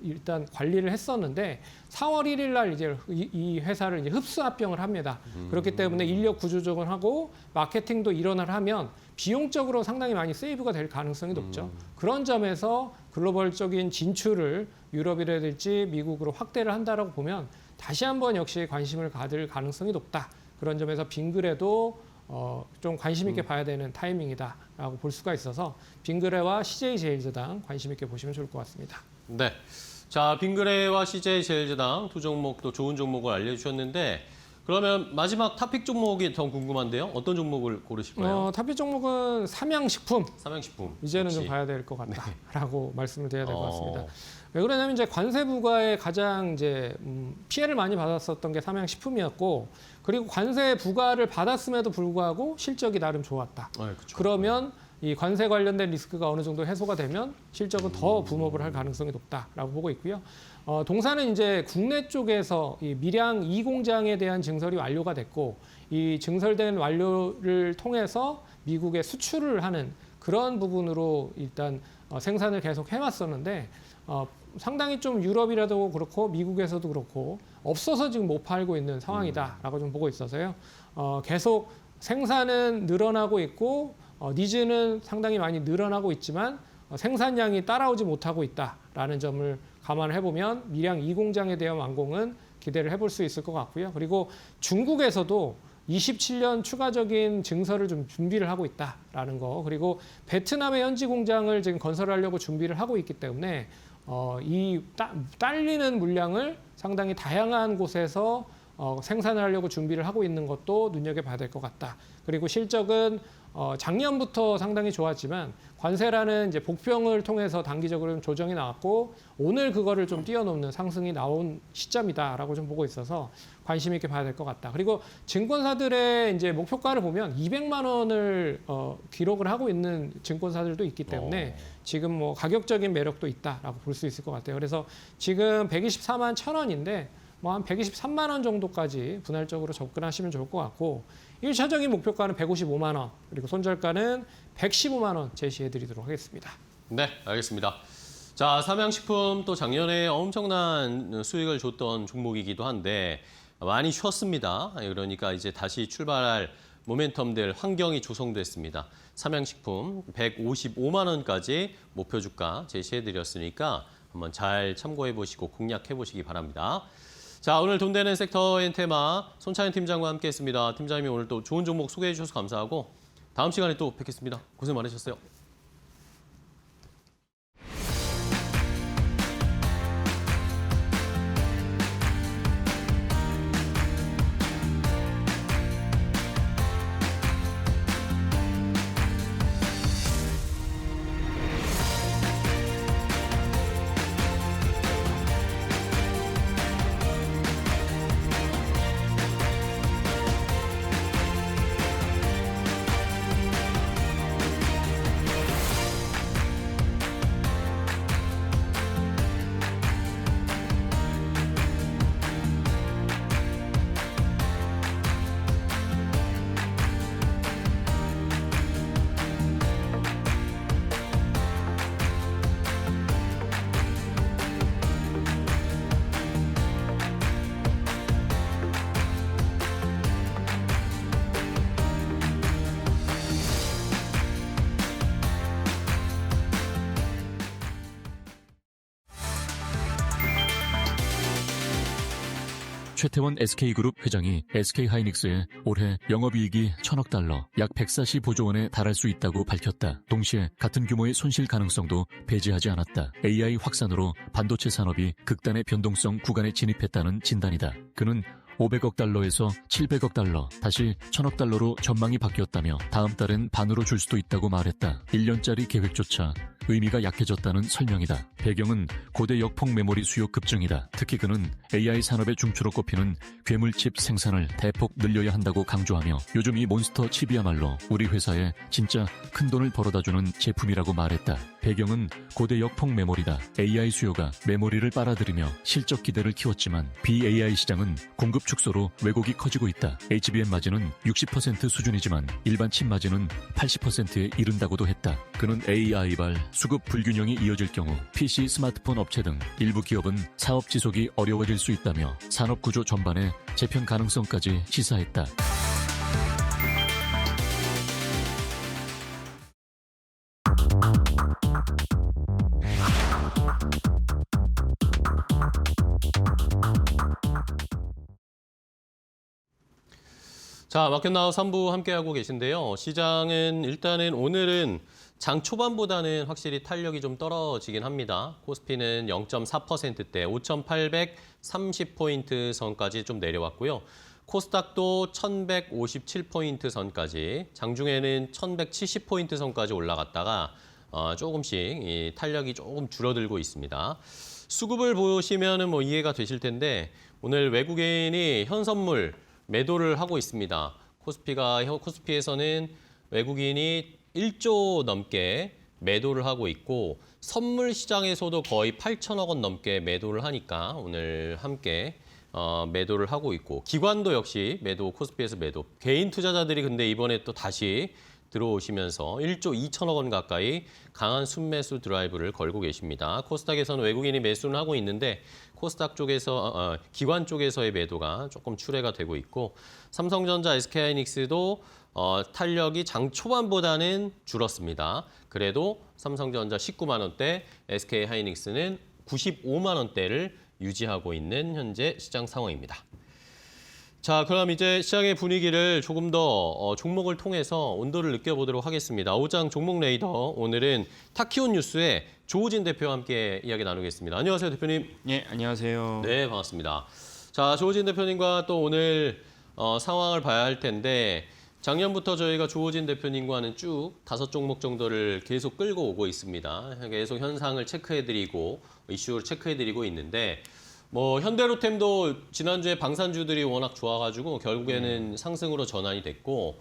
일단 관리를 했었는데 4월 1일 날 이제 이 회사를 이제 흡수 합병을 합니다. 그렇기 때문에 인력 구조조정을 하고 마케팅도 일원을 하면 비용적으로 상당히 많이 세이브가 될 가능성이 높죠. 그런 점에서 글로벌적인 진출을 유럽이라든지 미국으로 확대를 한다라고 보면 다시 한번 역시 관심을 가질 가능성이 높다. 그런 점에서 빙그레도 좀 관심 있게 봐야 되는 타이밍이다라고 볼 수가 있어서 빙그레와 CJ 제일제당 관심 있게 보시면 좋을 것 같습니다. 네. 자, 빙그레와 CJ 제일제당 두 종목도 좋은 종목을 알려주셨는데 그러면 마지막 탑픽 종목이 더 궁금한데요. 어떤 종목을 고르실까요? 탑픽 종목은 삼양식품. 삼양식품. 이제는 역시. 좀 봐야 될 것 같다라고 말씀을 드려야 될 것 같습니다. 어, 왜 그러냐면 이제 관세 부과에 가장 이제 피해를 많이 받았었던 게 삼양식품이었고 그리고 관세 부과를 받았음에도 불구하고 실적이 나름 좋았다. 그렇죠. 그러면 이 관세 관련된 리스크가 어느 정도 해소가 되면 실적은 더 붐업을 할 가능성이 높다라고 보고 있고요. 동사는 이제 국내 쪽에서 이 밀양 2공장에 대한 증설이 완료가 됐고 이 증설된 완료를 통해서 미국에 수출을 하는 그런 부분으로 일단 생산을 계속 해왔었는데 상당히 좀 유럽이라도 그렇고 미국에서도 그렇고 없어서 지금 못 팔고 있는 상황이다라고 좀 보고 있어서요. 계속 생산은 늘어나고 있고 니즈는 상당히 많이 늘어나고 있지만 생산량이 따라오지 못하고 있다라는 점을 감안해 보면 밀양 2공장에 대한 완공은 기대를 해볼 수 있을 것 같고요. 그리고 중국에서도 27년 추가적인 증설을 좀 준비를 하고 있다라는 거. 그리고 베트남의 현지 공장을 지금 건설하려고 준비를 하고 있기 때문에 이 딸리는 물량을 상당히 다양한 곳에서 생산을 하려고 준비를 하고 있는 것도 눈여겨봐야 될 것 같다. 그리고 실적은 작년부터 상당히 좋았지만 관세라는 이제 복병을 통해서 단기적으로 좀 조정이 나왔고 오늘 그거를 좀 뛰어넘는 상승이 나온 시점이다라고 좀 보고 있어서 관심 있게 봐야 될 것 같다. 그리고 증권사들의 이제 목표가를 보면 200만 원을 기록을 하고 있는 증권사들도 있기 때문에 지금 뭐 가격적인 매력도 있다라고 볼 수 있을 것 같아요. 그래서 지금 124만 1,000원인데 뭐 한 123만 원 정도까지 분할적으로 접근하시면 좋을 것 같고 1차적인 목표가는 155만 원 그리고 손절가는 115만 원 제시해 드리도록 하겠습니다. 네, 알겠습니다. 자, 삼양식품 또 작년에 엄청난 수익을 줬던 종목이기도 한데 많이 쉬었습니다. 그러니까 이제 다시 출발할 모멘텀들 환경이 조성됐습니다. 삼양식품 155만 원까지 목표 주가 제시해 드렸으니까 한번 잘 참고해 보시고 공략해 보시기 바랍니다. 자, 오늘 돈 되는 섹터 앤 테마 손차현 팀장과 함께했습니다. 팀장님이 오늘 또 좋은 종목 소개해 주셔서 감사하고 다음 시간에 또 뵙겠습니다. 고생 많으셨어요. 최태원 SK그룹 회장이 SK하이닉스에 올해 영업이익이 1,000억 달러, 약 145조 원에 달할 수 있다고 밝혔다. 동시에 같은 규모의 손실 가능성도 배제하지 않았다. AI 확산으로 반도체 산업이 극단의 변동성 구간에 진입했다는 진단이다. 그는 500억 달러에서 700억 달러, 다시 1,000억 달러로 전망이 바뀌었다며 다음 달엔 반으로 줄 수도 있다고 말했다. 1년짜리 계획조차 의미가 약해졌다는 설명이다. 배경은 고대 역폭 메모리 수요 급증이다. 특히 그는 AI 산업의 중추로 꼽히는 괴물칩 생산을 대폭 늘려야 한다고 강조하며 요즘 이 몬스터 칩이야말로 우리 회사에 진짜 큰 돈을 벌어다주는 제품이라고 말했다. 배경은 고대 역폭 메모리다. AI 수요가 메모리를 빨아들이며 실적 기대를 키웠지만 BAI 시장은 공급 축소로 왜곡이 커지고 있다. HBM 마진은 60% 수준이지만 일반 칩 마진은 80%에 이른다고도 했다. 그는 AI발 수급 불균형이 이어질 경우 PC, 스마트폰 업체 등 일부 기업은 사업 지속이 어려워질 수 있다며 산업 구조 전반의 재편 가능성까지 시사했다. 자, 마켓나우 3부 함께하고 계신데요. 시장은 일단은 오늘은 장 초반보다는 확실히 탄력이 좀 떨어지긴 합니다. 코스피는 0.4%대 5,830포인트 선까지 좀 내려왔고요. 코스닥도 1,157포인트 선까지, 장중에는 1,170포인트 선까지 올라갔다가 조금씩 이 탄력이 조금 줄어들고 있습니다. 수급을 보시면은 뭐 이해가 되실 텐데 오늘 외국인이 현선물 매도를 하고 있습니다. 코스피에서는 외국인이 1조 넘게 매도를 하고 있고 선물 시장에서도 거의 8천억 원 넘게 매도를 하니까 오늘 함께 매도를 하고 있고 기관도 역시 매도, 코스피에서 매도. 개인 투자자들이 근데 이번에 또 다시 들어오시면서 1조 2천억 원 가까이 강한 순매수 드라이브를 걸고 계십니다. 코스닥에서는 외국인이 매수는 하고 있는데 코스닥 쪽에서 기관 쪽에서의 매도가 조금 출회가 되고 있고 삼성전자, SK하이닉스도 탄력이 장 초반보다는 줄었습니다. 그래도 삼성전자 19만 원대, SK하이닉스는 95만 원대를 유지하고 있는 현재 시장 상황입니다. 자, 그럼 이제 시장의 분위기를 조금 더 종목을 통해서 온도를 느껴보도록 하겠습니다. 오장 종목 레이더, 오늘은 타키온 뉴스의 조우진 대표와 함께 이야기 나누겠습니다. 안녕하세요, 대표님. 네, 안녕하세요. 네, 반갑습니다. 자, 조우진 대표님과 또 오늘 상황을 봐야 할 텐데 작년부터 저희가 조우진 대표님과는 쭉 5종목 정도를 계속 끌고 오고 있습니다. 계속 현상을 체크해드리고 이슈를 체크해드리고 있는데 뭐 현대로템도 지난주에 방산주들이 워낙 좋아가지고 결국에는 상승으로 전환이 됐고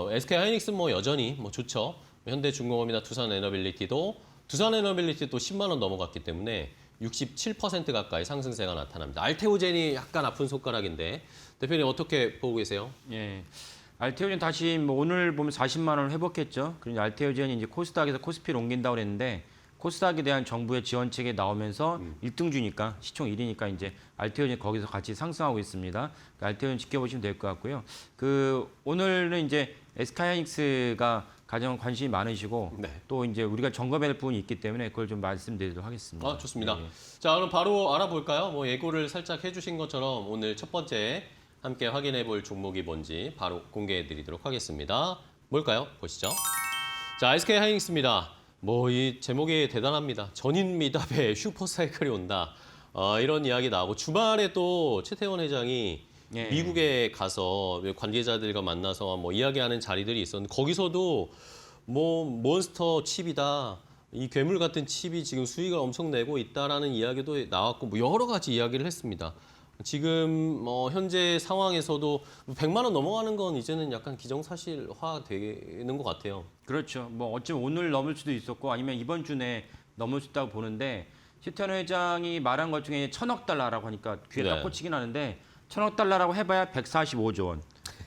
SK하이닉스 뭐 여전히 뭐 좋죠. 현대중공업이나 두산에너빌리티도 10만 원 넘어갔기 때문에 67% 가까이 상승세가 나타납니다. 알테오젠이 약간 아픈 손가락인데 대표님 어떻게 보고 계세요? 예. 알테오젠 다시 뭐 오늘 보면 40만 원을 회복했죠. 그리고 알테오젠이 이제 코스닥에서 코스피를 옮긴다고 그랬는데 코스닥에 대한 정부의 지원책이 나오면서 1등주니까 시총 1위니까 이제 알테오젠이 거기서 같이 상승하고 있습니다. 알테오젠 지켜보시면 될 것 같고요. 오늘은 이제 SK하이닉스가 가장 관심이 많으시고 네. 또 이제 우리가 점검해야 할 부분이 있기 때문에 그걸 좀 말씀드리도록 하겠습니다. 좋습니다. 예. 자, 그럼 바로 알아볼까요? 뭐 예고를 살짝 해주신 것처럼 오늘 첫 번째 함께 확인해 볼 종목이 뭔지 바로 공개해 드리도록 하겠습니다. 뭘까요? 보시죠. 자, SK하이닉스입니다. 뭐 이 제목이 대단합니다. 전인 미답에 슈퍼사이클이 온다. 이런 이야기 나오고 주말에 또 최태원 회장이 예. 미국에 가서 관계자들과 만나서 뭐 이야기하는 자리들이 있었는데 거기서도 뭐 몬스터 칩이다. 이 괴물 같은 칩이 지금 수익을 엄청 내고 있다라는 이야기도 나왔고 뭐 여러 가지 이야기를 했습니다. 지금 현재 상황에서도 100만 원 넘어가는 건 이제는 약간 기정사실화 되는 것 같아요. 그렇죠. 뭐 어쩌면 오늘 넘을 수도 있었고 아니면 이번 주 내에 넘을 수 있다고 보는데 최태원 회장이 말한 것 중에 1,000억 달러라고 하니까 귀에 딱 네. 꽂히긴 하는데 1,000억 달러라고 해봐야 145조 원.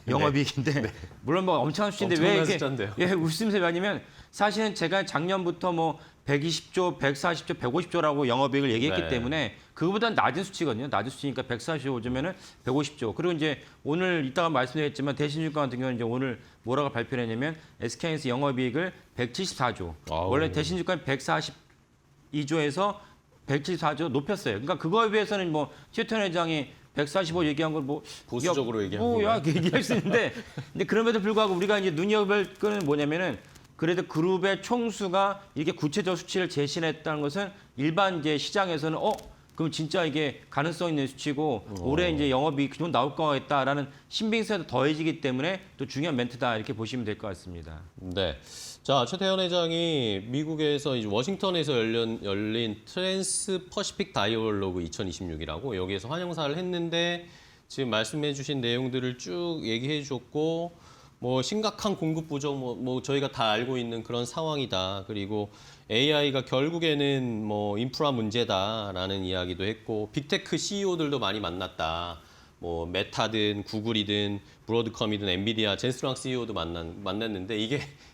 영업이익인데 물론 뭐 엄청난 수치인데 왜 엄청난 이렇게 숫자인데요. 예, 웃음소리 아니면 사실은 제가 작년부터 뭐 120조, 140조, 150조라고 영업이익을 얘기했기 네. 때문에 그거보다는 낮은 수치거든요. 낮은 수치니까 145조면은 150조. 그리고 이제 오늘 이따가 말씀드렸지만 대신증권 같은 경우는 이제 오늘 뭐라고 발표를 했냐면 SK하이닉스 영업이익을 174조. 아우. 원래 대신증권 142조에서 174조 높였어요. 그러니까 그거에 비해서는 뭐 최태원 회장이 145 얘기한 걸 뭐 보수적으로 얘기한 뭐야 얘기할 수 있는데 근데 그럼에도 불구하고 우리가 이제 눈여겨볼 거는 뭐냐면은 그래도 그룹의 총수가 이렇게 구체적 수치를 제시했다는 것은 일반 이제 시장에서는 그럼 진짜 이게 가능성 있는 수치고 올해 이제 영업이익 그 정도 나올 거겠다라는 신빙성이 더해지기 때문에 또 중요한 멘트다 이렇게 보시면 될 것 같습니다. 네. 자, 최태원 회장이 미국에서 이제 워싱턴에서 열린 트랜스 퍼시픽 다이얼로그 2026이라고 여기에서 환영사를 했는데 지금 말씀해 주신 내용들을 쭉 얘기해 주셨고 뭐 심각한 공급 부족 뭐 저희가 다 알고 있는 그런 상황이다. 그리고 AI가 결국에는 뭐 인프라 문제다라는 이야기도 했고 빅테크 CEO들도 많이 만났다. 뭐 메타든 구글이든 브로드컴이든 엔비디아 젠스랑 CEO도 만났는데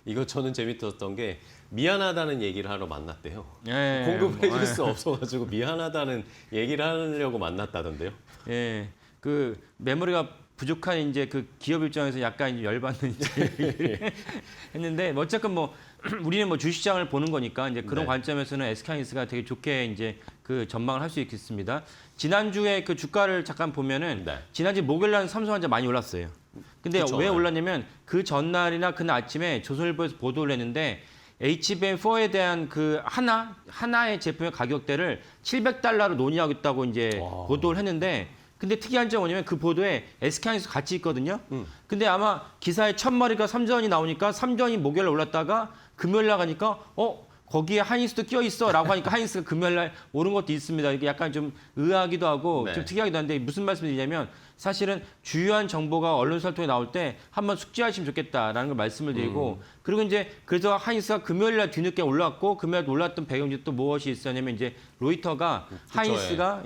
이거 저는 재밌었던 게 미안하다는 얘기를 하러 만났대요. 예, 공급을 해줄 수 없어가지고 미안하다는 얘기를 하려고 만났다던데요. 예, 그 메모리가 부족한 이제 그 기업 입장에서 약간 이제 열받는 이제 했는데 어쨌건 뭐 우리는 뭐 주식시장을 보는 거니까 이제 그런 네. 관점에서는 SK하이닉스가 되게 좋게 이제 그 전망을 할 수 있겠습니다. 지난주에 그 주가를 잠깐 보면은 네. 지난주 목요일날 삼성전자 많이 올랐어요. 근데 그쵸, 왜 네. 올랐냐면 그 전날이나 그날 아침에 조선일보에서 보도를 했는데 HBM4에 대한 그 하나의 제품의 가격대를 $700로 논의하겠다고 이제 와. 보도를 했는데 근데 특이한 점은 뭐냐면 그 보도에 SK하이닉스 같이 있거든요. 근데 아마 기사에 첫 마리가 삼전이 나오니까 삼전이 목요일에 올랐다가 금요일 나가니까 거기에 하이닉스도 껴 있어라고 하니까 하이닉스가 금요일 날 오른 것도 있습니다. 이게 약간 좀 의아하기도 하고 네. 좀 특이하기도 한데 무슨 말씀드리냐면 사실은 주요한 정보가 언론사를 통해 나올 때 한번 숙지하시면 좋겠다라는 걸 말씀을 드리고 그리고 이제 그래서 하이닉스가 금요일 날 뒤늦게 올랐고 금요일 날 올랐던 배경이 또 무엇이 있었냐면 이제 로이터가 하이닉스가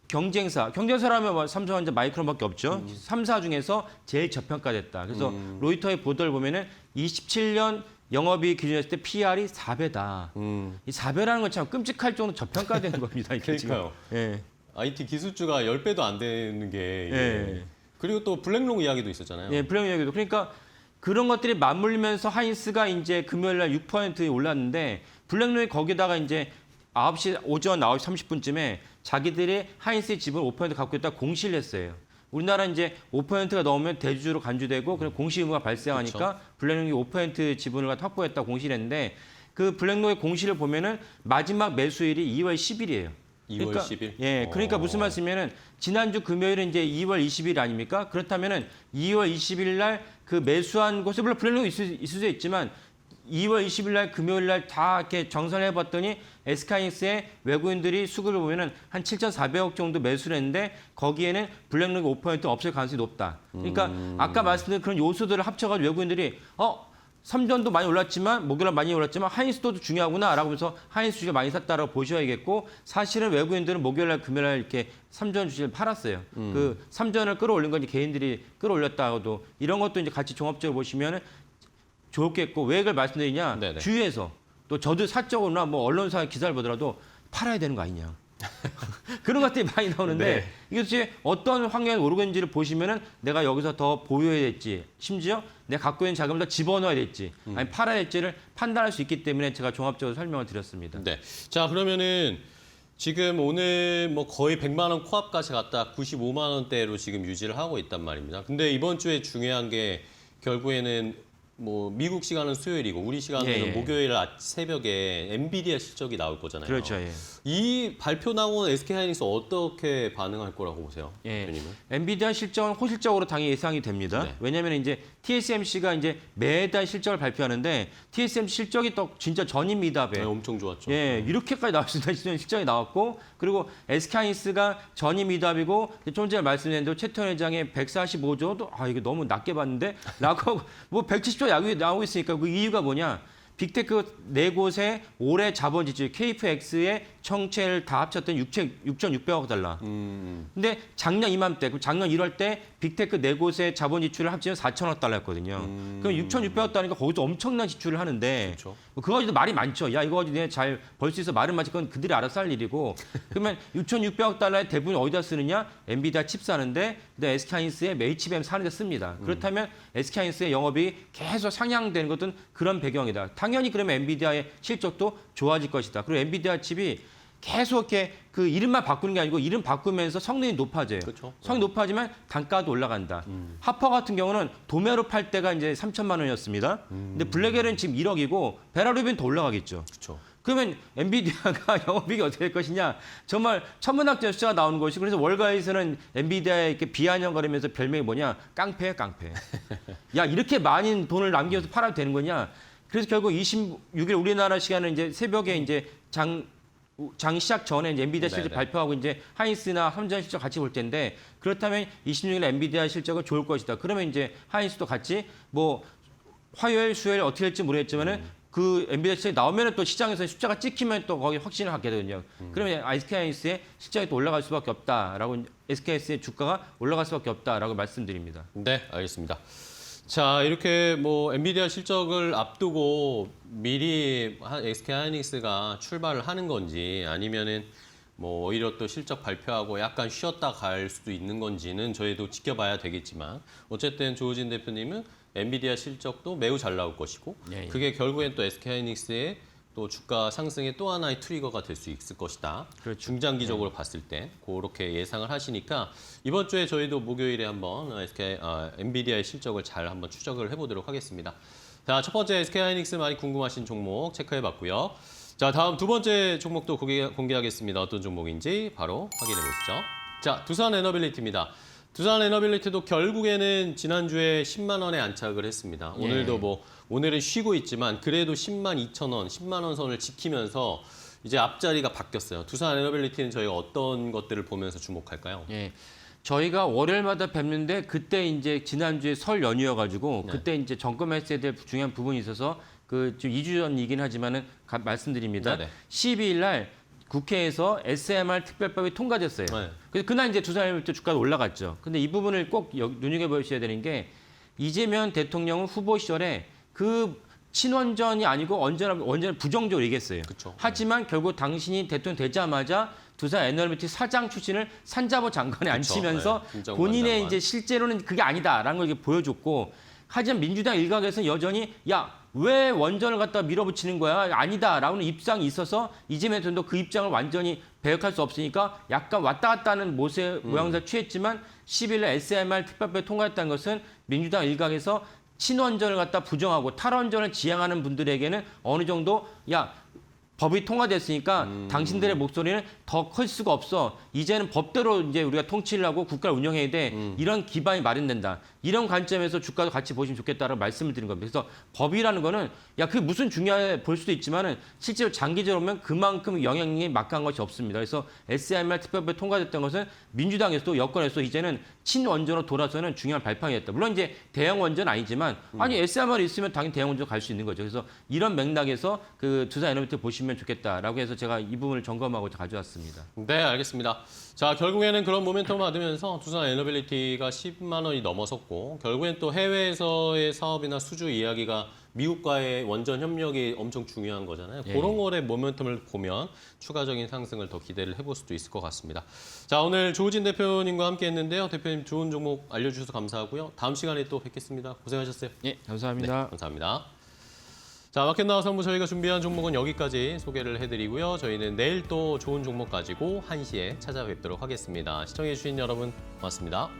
경쟁사라면 뭐 삼성전자 마이크론밖에 없죠. 3사 중에서 제일 저평가됐다. 그래서 로이터의 보도를 보면은 27년 영업이익 기준했을 때 PR이 4배다. 이 4배라는 건 참 끔찍할 정도로 저평가되는 겁니다. 이게 그러니까요. 지금. 예. IT 기술주가 10배도 안 되는 게 이게. 예. 그리고 또 블랙록 이야기도 있었잖아요. 예, 블랙 얘기도. 그러니까 그런 것들이 맞물리면서 하이닉스가 이제 금요일 날 6% 올랐는데 블랙록이 거기다가 이제 오전 9시 30분쯤에 자기들이 하이닉스의 지분 5% 갖고 있다 공시를 했어요. 우리나라 이제 5%가 넘으면 대주주로 간주되고 그럼 공시 의무가 발생하니까 블랙록이 5% 지분을 확보했다 공시를 했는데 그 블랙록의 공시를 보면은 마지막 매수일이 2월 10일이에요. 2월 10일? 예, 그러니까 무슨 말씀이냐면 지난주 금요일은 이제 2월 20일 아닙니까? 그렇다면은 2월 20일 날 그 매수한 곳에 물론 블랙록이 있을 수 있지만 2월 20일 날 금요일 날 다 이렇게 정산을 해봤더니 SK하이닉스의 외국인들이 수급을 보면은 한 7,400억 정도 매수를 했는데 거기에는 블랙록이 5% 없을 가능성이 높다. 그러니까 아까 말씀드린 그런 요소들을 합쳐가지고 외국인들이 삼전도 많이 올랐지만 목요일 많이 올랐지만 하이닉스도 중요하구나라고 하면서 하이닉스 주식을 많이 샀다라고 보셔야겠고 사실은 외국인들은 목요일 날 금요일 날 이렇게 삼전 주식을 팔았어요. 그 삼전을 끌어올린 건 이제 개인들이 끌어올렸다고도 이런 것도 이제 같이 종합적으로 보시면은 좋겠고 왜 그걸 말씀드리냐 네네. 주위에서 또 저도 사적으로나 뭐 언론사 기사를 보더라도 팔아야 되는 거 아니냐 그런 것들이 많이 나오는데 네. 이게 도대체 어떤 환경에 오르고 있는지를 보시면은 내가 여기서 더 보유해야 될지 심지어 내가 갖고 있는 자금을 더 집어넣어야 될지 아니 팔아야 될지를 판단할 수 있기 때문에 제가 종합적으로 설명을 드렸습니다. 네. 자, 그러면은 지금 오늘 뭐 거의 100만 원 코앞까지 갔다 95만 원대로 지금 유지를 하고 있단 말입니다. 근데 이번 주에 중요한 게 결국에는 뭐 미국 시간은 수요일이고 우리 시간은 예. 목요일 새벽에 엔비디아 실적이 나올 거잖아요. 그렇죠. 예. 이 발표 나온 SK하이닉스 어떻게 반응할 거라고 보세요? 예. 대표님은? 엔비디아 실적은 호실적으로 당연히 예상이 됩니다. 네. 왜냐하면 이제 TSMC가 이제 매달 실적을 발표하는데 TSMC 실적이 또 진짜 전임 미답에 네, 엄청 좋았죠. 예, 이렇게까지 나왔습니다. 실적이 나왔고 그리고 SK하이닉스가 전임 미답이고 좀 전에 말씀드린 대로 최태원 회장의 145조도 이거 너무 낮게 봤는데 라고 뭐 170조 야구에 나오고 있으니까 그 이유가 뭐냐? 빅테크 네 곳의 올해 자본 지출 KFX의 청체를 다 합쳤더니 6,600억 달러. 근데 작년 이맘때, 그럼 작년 1월 때 빅테크 네 곳의 자본 지출을 합치면 4천억 달러였거든요. 그럼 6,600억 달러니까 거기서 엄청난 지출을 하는데 그렇죠. 그거 가지고 말이 많죠. 야, 이거 가지고 내가 잘 벌 수 있어. 말은 많지. 그건 그들이 알아서 할 일이고. 그러면 6,600억 달러의 대부분 어디다 쓰느냐? 엔비디아 칩 사는데 그다음에 SK하이닉스의 HBM 사는 데 씁니다. 그렇다면 SK하이닉스의 영업이 계속 상향되는 것은 그런 배경이다. 당연히 그러면 엔비디아의 실적도 좋아질 것이다. 그리고 엔비디아 칩이 계속 이렇게 그 이름만 바꾸는 게 아니고 이름 바꾸면서 성능이 높아져요. 그렇죠. 성능이 높아지면 단가도 올라간다. 하퍼 같은 경우는 도매로 팔 때가 이제 3천만 원이었습니다. 근데 블랙엘은 지금 1억이고 베라루비는 더 올라가겠죠. 그렇죠. 그러면 엔비디아가 영업이익이 어떻게 될 것이냐. 정말 천문학적 숫자가 나오는 것이 그래서 월가에서는 엔비디아에 이렇게 비아냥거리면서 별명이 뭐냐. 깡패야 깡패. 야 이렇게 많은 돈을 남겨서 팔아도 되는 거냐. 그래서 결국 26일 우리나라 시간은 이제 새벽에 이제 장 시작 전에 이제 엔비디아 실적 네네. 발표하고 이제 하이닉스나 삼전 실적 같이 볼 텐데 그렇다면 26일 엔비디아 실적은 좋을 것이다. 그러면 이제 하이닉스도 같이 뭐 화요일, 수요일 어떻게 될지 모르겠지만은 그 엔비디아 실적이 나오면은 또 시장에서 숫자가 찍히면 또 거기 확신을 갖게 되거든요. 그러면 SK하이닉스의 실적이 또 올라갈 수밖에 없다라고 SK하이닉스의 주가가 올라갈 수밖에 없다라고 말씀드립니다. 네, 알겠습니다. 자, 이렇게 뭐 엔비디아 실적을 앞두고 미리 SK 하이닉스가 출발을 하는 건지 아니면은 뭐 오히려 또 실적 발표하고 약간 쉬었다 갈 수도 있는 건지는 저희도 지켜봐야 되겠지만 어쨌든 조우진 대표님은 엔비디아 실적도 매우 잘 나올 것이고 예, 예. 그게 결국엔 또 SK 하이닉스의 또 주가 상승의 또 하나의 트리거가 될 수 있을 것이다. 그렇죠. 중장기적으로 봤을 때 그렇게 예상을 하시니까 이번 주에 저희도 목요일에 한번 엔비디아의 실적을 잘 한번 추적을 해보도록 하겠습니다. 자, 첫 번째 SK 하이닉스 많이 궁금하신 종목 체크해봤고요. 자, 다음 두 번째 종목도 공개하겠습니다. 어떤 종목인지 바로 확인해 보시죠. 자, 두산 에너빌리티입니다. 두산 에너빌리티도 결국에는 지난주에 10만 원에 안착을 했습니다. 예. 오늘도 뭐 오늘은 쉬고 있지만 그래도 10만 2천 원, 10만 원 선을 지키면서 이제 앞자리가 바뀌었어요. 두산 에너빌리티는 저희가 어떤 것들을 보면서 주목할까요? 예. 저희가 월요일마다 뵙는데 그때 이제 지난주에 설 연휴여가지고 네. 그때 이제 점검했어야 될 중요한 부분이 있어서 그 지금 2주 전이긴 하지만은 말씀드립니다. 네네. 12일 날 국회에서 SMR 특별법이 통과됐어요. 네. 그래서 그날 이제 두산 에너빌리티 주가가 올라갔죠. 근데 이 부분을 꼭 눈여겨보셔야 되는 게 이재명 대통령은 후보 시절에 그 친원전이 아니고 원전을 부정적으로 얘기했어요. 그쵸. 하지만 결국 당신이 대통령 되자마자 두산 에너빌리티 사장 출신을 산자부 장관에 앉히면서 네, 김정관 본인의 장관. 이제 실제로는 그게 아니다라는 걸 이렇게 보여줬고 하지만 민주당 일각에서는 여전히 야 왜 원전을 갖다 밀어붙이는 거야? 아니다라는 입장이 있어서 이재명 대통령도 그 입장을 완전히 배역할 수 없으니까 약간 왔다 갔다 하는 모양새를 취했지만 10일 SMR 특별법이 통과했다는 것은 민주당 일각에서 친원전을 갖다 부정하고 탈원전을 지향하는 분들에게는 어느 정도 야 법이 통과됐으니까 당신들의 목소리는 더 클 수가 없어. 이제는 법대로 이제 우리가 통치를 하고 국가를 운영해야 돼. 이런 기반이 마련된다. 이런 관점에서 주가도 같이 보시면 좋겠다라고 말씀을 드린 겁니다. 그래서 법이라는 거는 야 그게 무슨 중요해 볼 수도 있지만은 실제로 장기적으로 보면 그만큼 영향이 막강한 것이 없습니다. 그래서 SMR 특별법이 통과됐던 것은 민주당에서도 여권에서 이제는 친원전으로 돌아서는 중요한 발판이었다. 물론 이제 대형 원전 아니지만 아니 SMR 있으면 당연히 대형 원전 갈 수 있는 거죠. 그래서 이런 맥락에서 그 두산 에너빌리티 보시면 좋겠다라고 해서 제가 이 부분을 점검하고 가져왔습니다. 네, 알겠습니다. 자, 결국에는 그런 모멘텀을 받으면서 두산 에너빌리티가 10만 원이 넘어섰고 결국엔 또 해외에서의 사업이나 수주 이야기가 미국과의 원전 협력이 엄청 중요한 거잖아요. 예. 그런 거에 모멘텀을 보면 추가적인 상승을 더 기대를 해볼 수도 있을 것 같습니다. 자, 오늘 조우진 대표님과 함께 했는데요. 대표님 좋은 종목 알려주셔서 감사하고요. 다음 시간에 또 뵙겠습니다. 고생하셨어요. 예, 감사합니다. 네, 감사합니다. 자, 마켓나우 선부 저희가 준비한 종목은 여기까지 소개를 해드리고요. 저희는 내일 또 좋은 종목 가지고 1시에 찾아뵙도록 하겠습니다. 시청해주신 여러분 고맙습니다.